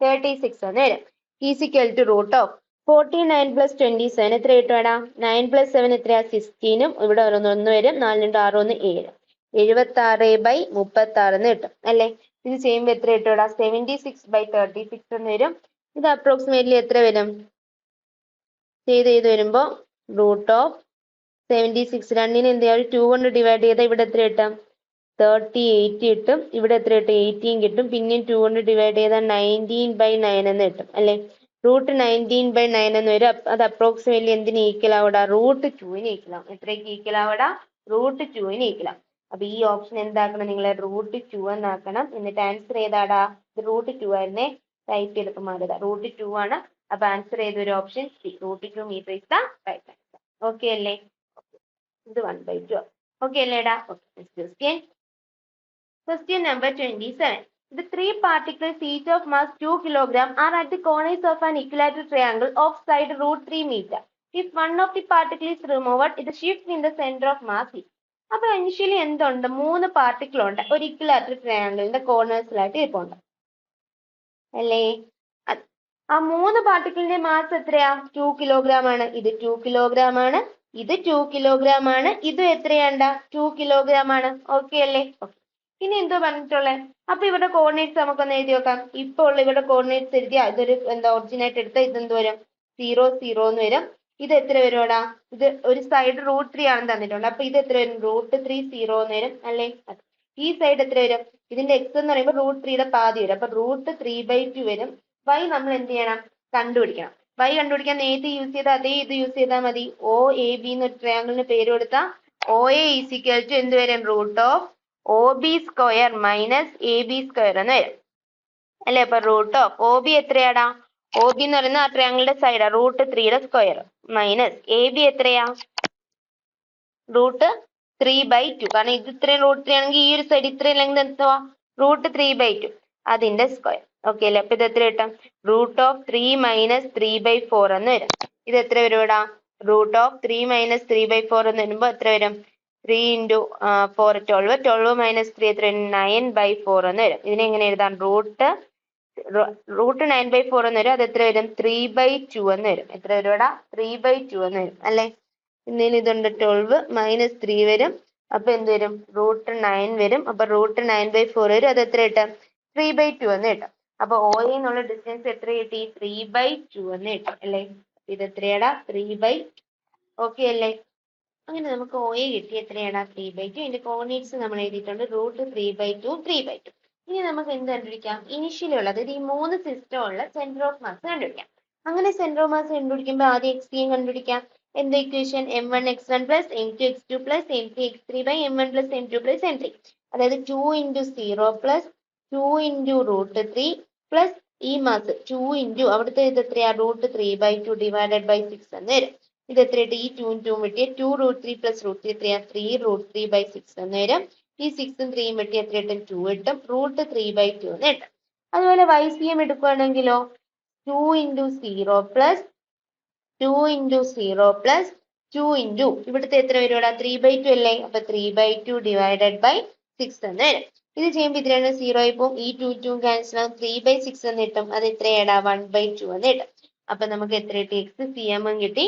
36 എന്ന് വരും. Is equal to root of 49 plus 27 എത്ര കിട്ടുവാടാ? 9 പ്ലസ് 7 എത്രയാ? 16. ഇവിടെ ഒന്ന് വരും, 4 × 6 1 7. 76/36 എന്ന് കിട്ടും അല്ലേ? ഇത് ചെയ്യുമ്പോൾ എത്ര കിട്ടുവാടാ? 76/36 എന്ന് വരും. ഇത് അപ്രോക്സിമേറ്റ്ലി എത്ര വരും? ചെയ്ത് വരുമ്പോ റൂട്ട് ഓഫ് 76 രണ്ടിനെ എന്ത് ചെയ്യാം? 2 കൊണ്ട് ഡിവൈഡ് ചെയ്താൽ ഇവിടെ എത്ര കിട്ടും? 38 കിട്ടും. ഇവിടെ എത്ര കിട്ടും? 18 കിട്ടും. പിന്നെയും 2 കൊണ്ട് ഡിവൈഡ് ചെയ്താൽ 19/9 എന്ന് കിട്ടും അല്ലെ? റൂട്ട് 19/9 എന്ന് വരും. അത് അപ്രോക്സിമേറ്റ്ലി എന്തിന് ഈക്വൽ ആവടാ? റൂട്ട് 2-ന് ഈക്വൽ ആവും. എത്രയ്ക്ക് ഈക്വൽ ആവടാ? റൂട്ട് 2-ന് ഈക്വൽ ആവും. അപ്പൊ ഈ ഓപ്ഷൻ എന്താക്കണം നിങ്ങളെ? റൂട്ട് 2 എന്നാക്കണം. എന്നിട്ട് ആൻസർ ഏതാടാ? ഇത് റൂട്ട് 2 ആയിരുന്നേ, ടൈപ്പ് ചെയ്തപ്പോ മാറിയതാ. റൂട്ട് 2 ആണ്. അപ്പൊ ആൻസർ ഏതൊരു option C, root 2 metre is the right answer. Okay അല്ലേ? ഇത് 1/2. ഓക്കെ അല്ലേടാ? Okay. Question number 27. The three particles each of mass 2 kg are at the corners of an equilateral triangle of side √3 meter. If one of the particles is removed, it shifts in the center of mass is. അപ്പോൾ initially എന്തുണ്ട്? 3 particle ഉണ്ട് ഒരു equilateral ട്രയാങ്കിളിന്റെ കോർണേഴ്സിലായിട്ട് ഇരിപ്പുണ്ട് അല്ലേ? ആ 3 പാർട്ടിക്കിളിന്റെ mass എത്രയാ? 2 kilogram ആണ്. ഇത് 2 കിലോഗ്രാം ആണ്, ഇത് 2 കിലോഗ്രാം ആണ്, ഇതും എത്രയാണ്ട? 2 കിലോഗ്രാം ആണ്. ഓക്കെ അല്ലേ? ഇനി എന്തോ പറഞ്ഞിട്ടുള്ളത്? അപ്പൊ ഇവിടെ കോർഡിനേറ്റ്സ് നമുക്കൊന്ന് എഴുതി വെക്കാം. ഇപ്പൊ ഉള്ള ഇവിടെ കോർഡിനേറ്റ്സ് എഴുതിയാ ഇതൊരു ഒറിജിനായിട്ട് എടുത്ത ഇതെന്ത് വരും? 0 0 എന്ന് വരും. ഇത് എത്ര വരുവാടാ? ഇത് ഒരു സൈഡ് √3 ആണെന്ന് തന്നിട്ടുണ്ട്. അപ്പൊ ഇത് എത്ര വരും? √3 0 എന്ന് വരും അല്ലേ? ഈ സൈഡ് എത്ര വരും? ഇതിന്റെ എക്സ് എന്ന് പറയുമ്പോൾ √3യുടെ പാതി വരും. അപ്പൊ √3/2 വരും. y നമ്മൾ എന്ത് ചെയ്യണം? കണ്ടുപിടിക്കണം. y കണ്ടുപിടിക്കാൻ നേരത്തെ യൂസ് ചെയ്ത അതേ ഇത് യൂസ് ചെയ്താൽ മതി. OAB എന്നൊരു ട്രയാങ്കിളിന് പേര് കൊടുത്താൽ OA ഈസ് ഈക്വൽ ടു എന്ത് വരും? Root of OB square minus AB square എന്ന് വരും അല്ലെ? അപ്പൊ റൂട്ട് ഓഫ് OB എത്രയാടാ? OB എന്ന് പറയുന്ന ആ ട്രയാങ്കിളിന്റെ സൈഡാ, √3യുടെ സ്ക്വയർ മൈനസ് AB എത്രയാ? √3/2. കാരണം ഇത് ഇത്രയും √3 ആണെങ്കിൽ ഈ ഒരു സൈഡ് ഇത്രയും ലെങ്ത് എന്തുവാ? √3/2 അതിന്റെ സ്ക്വയർ. ഓക്കെ അല്ലേ? അപ്പൊ ഇത് എത്ര കിട്ടും? √3 - 3/4 എന്ന് വരും. ഇത് എത്ര വരും ഇവിടെ? √3 - 3/4 എന്ന് വരുമ്പോ എത്ര വരും? 3 × 4 12. 12 - 3 എത്ര? 9/4 എന്ന് വരും. ഇതിനെ എങ്ങനെ എഴുതാം? √9/4 എന്ന് വരും. അത് എത്ര വരും? 3/2 എന്ന് വരും. എത്ര വരും ഇവിടെ? 3/2 എന്ന് വരും അല്ലെ? ഇന്നലെ ഇതുണ്ട് 12 - 3 വരും. അപ്പൊ എന്ത് വരും? √9 വരും. അപ്പൊ √9/4 വരും. അത് എത്ര കിട്ടും? 3/2 എന്ന് കിട്ടും. അപ്പൊ OA എന്നുള്ള ഡിസ്റ്റൻസ് എത്ര കിട്ടി? 3/2 എന്ന് കിട്ടും അല്ലെ? ഇത് എത്രയാടാ? 3/2. ഓക്കെ അല്ലേ? അങ്ങനെ നമുക്ക് OA കിട്ടി. എത്രയാടാ? 3/2. ഇതിന്റെ കോർഡിനേറ്റ്സ് നമ്മൾ എഴുതിയിട്ടുണ്ട്. √3/2 3/2. ഇനി നമുക്ക് എന്ത് കണ്ടുപിടിക്കാം? ഇനിഷ്യലി ഉള്ളത് ഈ 3 സിസ്റ്റം ഉള്ള സെന്റർ ഓഫ് മാസ് കണ്ടുപിടിക്കാം. അങ്ങനെ സെന്റർ ഓഫ് മാസ് കണ്ടുപിടിക്കുമ്പോൾ ആദ്യം XCM കണ്ടുപിടിക്കാം. എന്താ equation? m1x1 + m2x2 + m3x3/m1 + m2 + m3. അതായത് 2 × 0 + 2 × √3 പ്ലസ് ഈ മാസ് 2 × അവിടുത്തെ ഇത് എത്രയാ? √3/2 / 6 എന്ന് വരും. ഇത് എത്രയായിട്ട്? ഈ 2 2 വെട്ടിയ 2 √3 + √3 എത്രയാ? 3 √3/6 എന്ന് വരും. ഈ 6ഉം 3ഉം വെട്ടി എത്ര കിട്ടും? 2 കിട്ടും. √3/2 എന്ന് കിട്ടും. അതുപോലെ YCM എടുക്കുകയാണെങ്കിലോ 2 × 0 + 2 × 0 + 2 × ഇവിടുത്തെ എത്ര വരും? 3/2 അല്ലേ? അപ്പൊ 3/2 / 6 എന്ന് വരും. ഇത് ചെയ്യുമ്പോൾ ഇത് രണ്ടും 0 ആയി പോകും. ഈ 2 2 ക്യാൻസൽ ആവും. 3/6 എന്ന് കിട്ടും. അത് എത്രയാടാ? 1/2 എന്ന് കിട്ടും. അപ്പൊ നമുക്ക് എത്ര കിട്ടി? XCM കിട്ടി,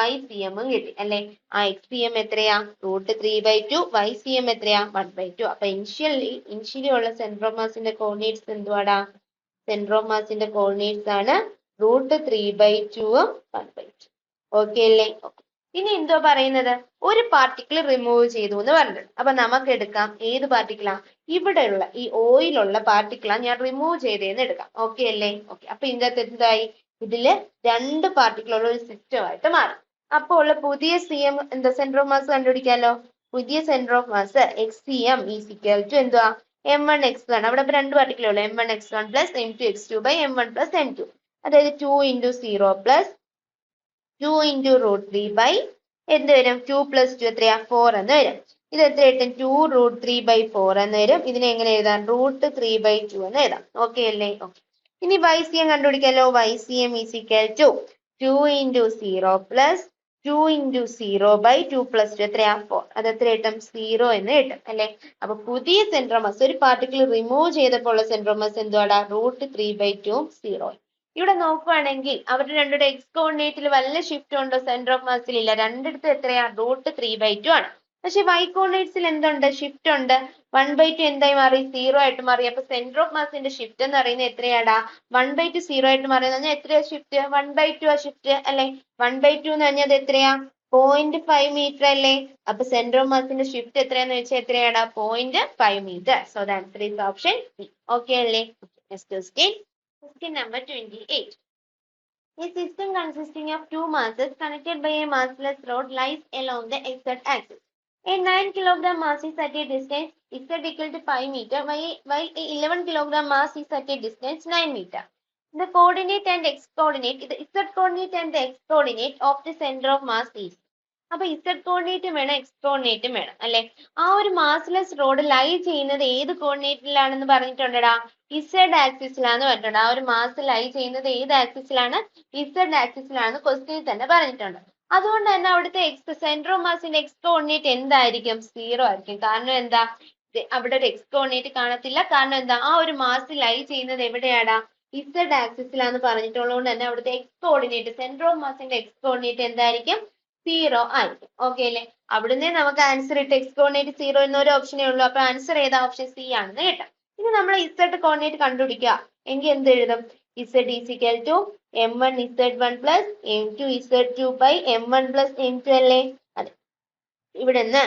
YCM കിട്ടി അല്ലെ? ആ XCM എത്രയാ? √3/2. YCM എത്രയാ? 1/2. അപ്പൊ ഇനിഷ്യലി ഉള്ള സെന്റർ ഓഫ് മാസിന്റെ കോർഡിനേറ്റ്സ് എന്തുവാടാ? സെന്റർ ഓഫ് മാസിന്റെ കോർഡിനേറ്റ്സ് ആണ് √3/2 1/2. ഓക്കെ അല്ലേ? ഇനി എന്തോ പറയുന്നത്? ഒരു പാർട്ടിക്കിൾ റിമൂവ് ചെയ്തു എന്ന് പറഞ്ഞിട്ടുണ്ട്. അപ്പൊ നമുക്ക് എടുക്കാം ഏത് പാർട്ടിക്കിളാ? ഇവിടെയുള്ള ഈ ഓയിലുള്ള പാർട്ടിക്കിളാ ഞാൻ റിമൂവ് ചെയ്തേന്ന് എടുക്കാം. ഓക്കെ അല്ലേ? ഓക്കെ. അപ്പൊ ഇതിന്റെ അകത്ത് എന്തായി? ഇതില് 2 പാർട്ടിക്കിൾ ഉള്ള ഒരു സിസ്റ്റം ആയിട്ട് മാറി. അപ്പോൾ ഉള്ള പുതിയ CM എന്താ? സെന്റർ ഓഫ് മാസ് കണ്ടുപിടിക്കാലോ. പുതിയ centre of mass XCM is equal to എന്തുവാ? m1x1. അവിടെ 2 പാർട്ടിക്കിൾ ഉള്ളൂ. m1x1 + m2x2/m1 + m2. അതായത് 2 × 0 + 2 × √3/ എന്ത് വരും? 2 + 2 എത്രയാ? 4 എന്ന് വരും. ഇത് എത്ര കിട്ടും? 2 √3/4 എന്ന് വരും. ഇതിനെ എങ്ങനെ എഴുതാം? √3/2 എന്ന് എഴുതാം. ഓക്കെ അല്ലേ? ഓക്കെ. ഇനി YCM കണ്ടുപിടിക്കാലോ. YCM ഈസ് ഈക്വൽ ടു 2 × 0 + 2 × 0/2 + 2 എത്രയാ? 4. അത് എത്ര കിട്ടും? 0 എന്ന് കിട്ടും അല്ലെ? അപ്പൊ പുതിയ സെന്റർ ഓഫ് മാസ് ഒരു പാർട്ടിക്കിൾ റിമൂവ് ചെയ്തപ്പോൾ ഉള്ള സെന്റർ ഓഫ് മാസ് എന്തുവാടാ? √3/2 0. ഇവിടെ നോക്കുവാണെങ്കിൽ അവരുടെ രണ്ടുടെ എക്സ് കോർഡിനേറ്റിൽ വല്ല ഷിഫ്റ്റ് ഉണ്ടോ? സെന്റർ ഓഫ് മാസിൽ ഇല്ല. രണ്ടിടത്തും എത്രയാ? √3/2 ആണ്. പക്ഷെ y കോർഡിനേറ്റ്സിൽ എന്തുണ്ട്? ഷിഫ്റ്റ് ഉണ്ട്. 1/2 എന്തായി മാറി? 0 ആയിട്ട് മാറി. അപ്പൊ സെന്റർ ഓഫ് മാസിന്റെ ഷിഫ്റ്റ് എന്ന് പറയുന്നത് എത്രയാടാ? 1/2 0 ആയിട്ട് മാറി. എന്ന് പറഞ്ഞാൽ എത്രയാ ഷിഫ്റ്റ്? 1/2 ആ ഷിഫ്റ്റ് അല്ലെ? 1/2 എന്ന് പറഞ്ഞാൽ എത്രയാ? 0.5 മീറ്റർ അല്ലേ? അപ്പൊ സെന്റർ ഓഫ് മാസിന്റെ ഷിഫ്റ്റ് എത്രയാന്ന് വെച്ചാൽ എത്രയാടാ? 0.5 metre. So the answer is option B. Okay അല്ലേ? Next question. Question number 28. A system consisting of two masses connected by a massless rod lies along the z-axis. A 9 kg mass is at a distance z equal to 5 meter, while a 11 kg mass is at a distance 9 meter. The coordinate and x coordinate, the z coordinate and the x coordinate of the center of mass is. അപ്പൊ z കോർഡിനേറ്റും വേണം X കോർഡിനേറ്റും വേണം അല്ലെ? ആ ഒരു massless road ലൈ ചെയ്യുന്നത് ഏത് കോർഡിനേറ്റിലാണെന്ന് പറഞ്ഞിട്ടുണ്ടടാ? z ആക്സിസിലാന്ന് പറഞ്ഞിട്ടുണ്ട്. ആ ഒരു മാസ് ലൈ ചെയ്യുന്നത് ഏത് ആക്സിസിലാണ്? z ആക്സിസിലാണെന്ന് ക്വസ്റ്റ്യൻ തന്നെ പറഞ്ഞിട്ടുണ്ട്. അതുകൊണ്ട് തന്നെ അവിടുത്തെ സെന്റർ ഓഫ് മാസിന്റെ എക്സ് കോർഡിനേറ്റ് എന്തായിരിക്കും? 0 ആയിരിക്കും. കാരണം എന്താ? അവിടെ ഒരു എക്സ് കോർഡിനേറ്റ് കാണത്തില്ല. കാരണം എന്താ? ആ ഒരു മാസ് ലൈ ചെയ്യുന്നത് എവിടെയാടാ? z ആക്സിസിലാന്ന് പറഞ്ഞിട്ടുള്ളതുകൊണ്ട് തന്നെ അവിടുത്തെ എക്സ് കോർഡിനേറ്റ്, സെന്റർ ഓഫ് മാസിന്റെ എക്സ് കോർഡിനേറ്റ് എന്തായിരിക്കും? 0 ആയിരിക്കും. ഓക്കെ അല്ലേ? അവിടുന്ന് നമുക്ക് ആൻസർ ഇട്ട് എക്സ് കോർഡിനേറ്റ് 0 എന്നൊരു ഓപ്ഷനേ ഉള്ളൂ. അപ്പൊ ആൻസർ ഏതാ? ഓപ്ഷൻ സി ആണെന്ന് കേട്ടോ. ഇനി നമ്മൾ z കോർഡിനേറ്റ് കണ്ടുപിടിക്കുക. എങ്കിൽ എന്ത് എഴുതും? z is equal to m1z1 plus m2z2 by m1 plus m2 അല്ലേ? അതെ. ഇവിടെ നിന്ന്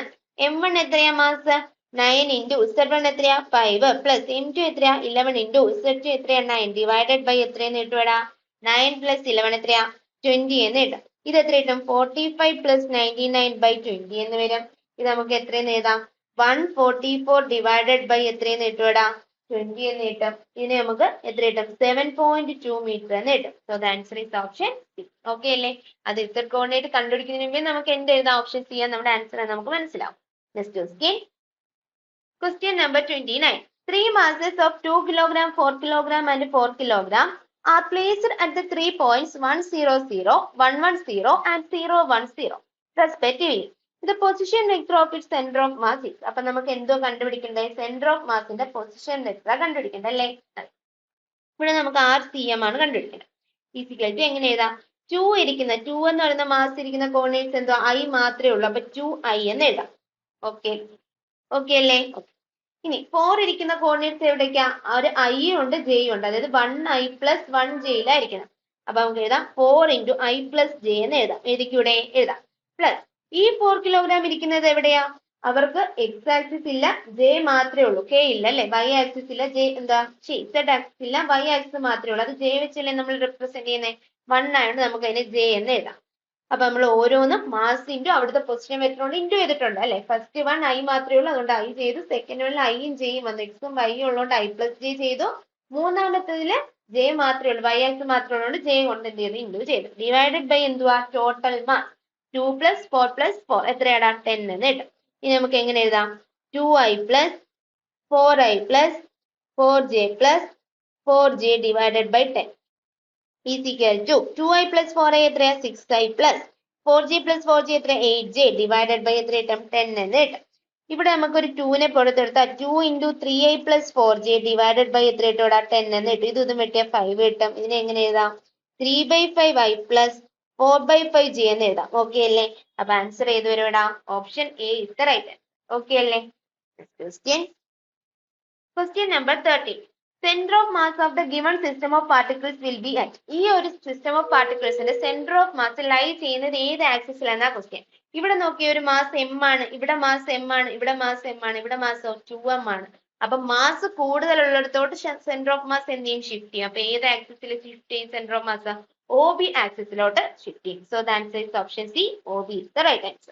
m1 എത്രയാ മാസ്? 9 into z1 എത്രയാ? 5 plus m2 എത്രയാ? 11 into z2 എത്രയാ? 9 divided by എത്രയെന്ന് കിട്ടുവാടാ? 9 plus 11 എത്രയാ? 20 എന്ന് കിട്ടും. ഇത് എത്ര കിട്ടും? 45 plus 99/20 എന്ന് വരും. ഇത് നമുക്ക് എത്രയെന്ന് എഴുതാം? 144 divided by എത്രയെന്ന് കിട്ടുവാടാ? 20 എന്ന് കിട്ടും. ഇതിനെ നമുക്ക് എത്ര കിട്ടും? 7.2 മീറ്റർ എന്ന് കിട്ടും. So the answer is option C. Okay അല്ലേ? അത് z കോർഡിനേറ്റ് കണ്ടുപിടിക്കുന്നതിന് മുമ്പേ നമുക്ക് എന്ത് എഴുതാം? ഓപ്ഷൻ സി ആണ് നമ്മുടെ ആൻസർ എന്ന് നമുക്ക് മനസ്സിലാവും. Next question. Question number 29. Three masses of 2 kg, 4 kg and 4 kg are placed at the 3 points 100, 110 and 010 respectively. The position vector of its center of mass is. അപ്പൊ നമുക്ക് എന്തോ കണ്ടുപിടിക്കണ്ടേ? സെന്റർ ഓഫ് മാസിന്റെ position vector കണ്ടുപിടിക്കണ്ടേ അല്ലേ? ഇവിടെ നമുക്ക് RCM ആണ് കണ്ടുപിടിക്കേണ്ടത്. Is equal to എങ്ങനെ എഴുതാം? 2 ഇരിക്കുന്ന 2 എന്ന് പറയുന്ന മാസ് ഇരിക്കുന്ന കോർഡിനേറ്റ്സ് എന്തോ I മാത്രമേ ഉള്ളൂ. അപ്പൊ 2I എന്ന് എഴുതാം. ഓക്കെ ഓക്കെ അല്ലേ? ഇനി 4 ഇരിക്കുന്ന കോർഡിനേറ്റ്സ് എവിടേക്കാ? ഒരു I ഉണ്ട് J ഉണ്ട്. അതായത് 1I plus 1Jയിലായിരിക്കണം. അപ്പൊ നമുക്ക് എഴുതാം 4 into I plus J എന്ന് എഴുതാം. എഴുതിക്കൂടെ? എഴുതാം. പ്ലസ് ഈ 4 കിലോഗ്രാം ഇരിക്കുന്നത് എവിടെയാ? അവർക്ക് എക്സ് ആക്സിസ് ഇല്ല, J മാത്രമേ ഉള്ളൂ. K ഇല്ല അല്ലെ? Y ആക്സിസ് ഇല്ല, J എന്താ? Z ആക്സിസ് ഇല്ല, Y ആക്സിസ് മാത്രമേ ഉള്ളൂ. അത് J വെച്ചല്ലേ നമ്മൾ റെപ്രസെന്റ് ചെയ്യുന്നത്? 1 ആയതുകൊണ്ട് നമുക്ക് അതിനെ J എന്ന് എഴുതാം. അപ്പൊ നമ്മൾ ഓരോന്നും മാസ് ഇൻറ്റു അവിടുത്തെ പൊസിഷൻ വെക്ടർ കൊണ്ട് ഇൻറ്റു ചെയ്തിട്ടുണ്ട് അല്ലെ? ഫസ്റ്റ് വൺ I മാത്രമേ ഉള്ളൂ, അതുകൊണ്ട് I ചെയ്തു. സെക്കൻഡ് വണ്ണിൽ Iയും Jയും വന്നു, എക്സും Yയും ഉള്ളതുകൊണ്ട് I plus J ചെയ്തു. മൂന്നാമത്തേതില് J മാത്രമേ ഉള്ളൂ, Y ആക്സിസ് മാത്രമേ ഉള്ളതുകൊണ്ട് J കൊണ്ട് എന്ത് ചെയ്തു? ഇൻറ്റു ചെയ്തു. ഡിവൈഡഡ് ബൈ എന്തുവാ? Total mass 2 plus 4 plus 4 എത്രയാടാ? 10 എന്ന് കിട്ടും. ഇനി നമുക്ക് എങ്ങനെ എഴുതാം? 2I plus 4I plus 4J plus 4J divided by 10 is equal to 2I plus 4I എത്രയാ? 6I plus 4J plus 4J എത്ര? 8J divided by എത്ര കിട്ടും? 10 എന്ന് കിട്ടും. ഇവിടെ നമുക്കൊരു 2നെ പുറത്തെടുത്താൽ 2 into 3I plus 4J divided by എത്ര കിട്ടും? 10 എന്ന് കിട്ടും. ഇതും വെട്ടിയാൽ 5 കിട്ടും. ഇതിനെ എങ്ങനെ എഴുതാം? 3/5I plus 4/5J എന്ന് എഴുതാം. ഓക്കെ അല്ലേ? അപ്പൊ ആൻസർ ഏത് വരും ഇവിടെ? Option A is the right. Okay അല്ലേ? Question number 30. Center of mass of the given system of particles will be at. ഈ ഒരു സിസ്റ്റം ഓഫ് പാർട്ടിക്കിൾസിന്റെ സെന്റർ ഓഫ് മാസ് ലൈ ചെയ്യുന്നത് ഏത് ആക്സിസിലാണെന്നാ ക്വസ്റ്റ്യൻ. ഇവിടെ നോക്കിയ ഒരു മാസ് M ആണ്, ഇവിടെ മാസ് M ആണ്, ഇവിടെ മാസ് M ആണ്, ഇവിടെ മാസ് 2M ആണ്. അപ്പൊ മാസ് കൂടുതലുള്ളിടത്തോട്ട് സെന്റർ ഓഫ് മാസ് എന്ത് ചെയ്യും? ഷിഫ്റ്റ് ചെയ്യും. അപ്പൊ ഏത് ആക്സിസിൽ ഷിഫ്റ്റ് ചെയ്യും സെന്റർ ഓഫ് മാസ്? OB ആക്സിസിലോട്ട് ഷിഫ്റ്റ് ചെയ്യും. So the answer is option C. OB is the right answer.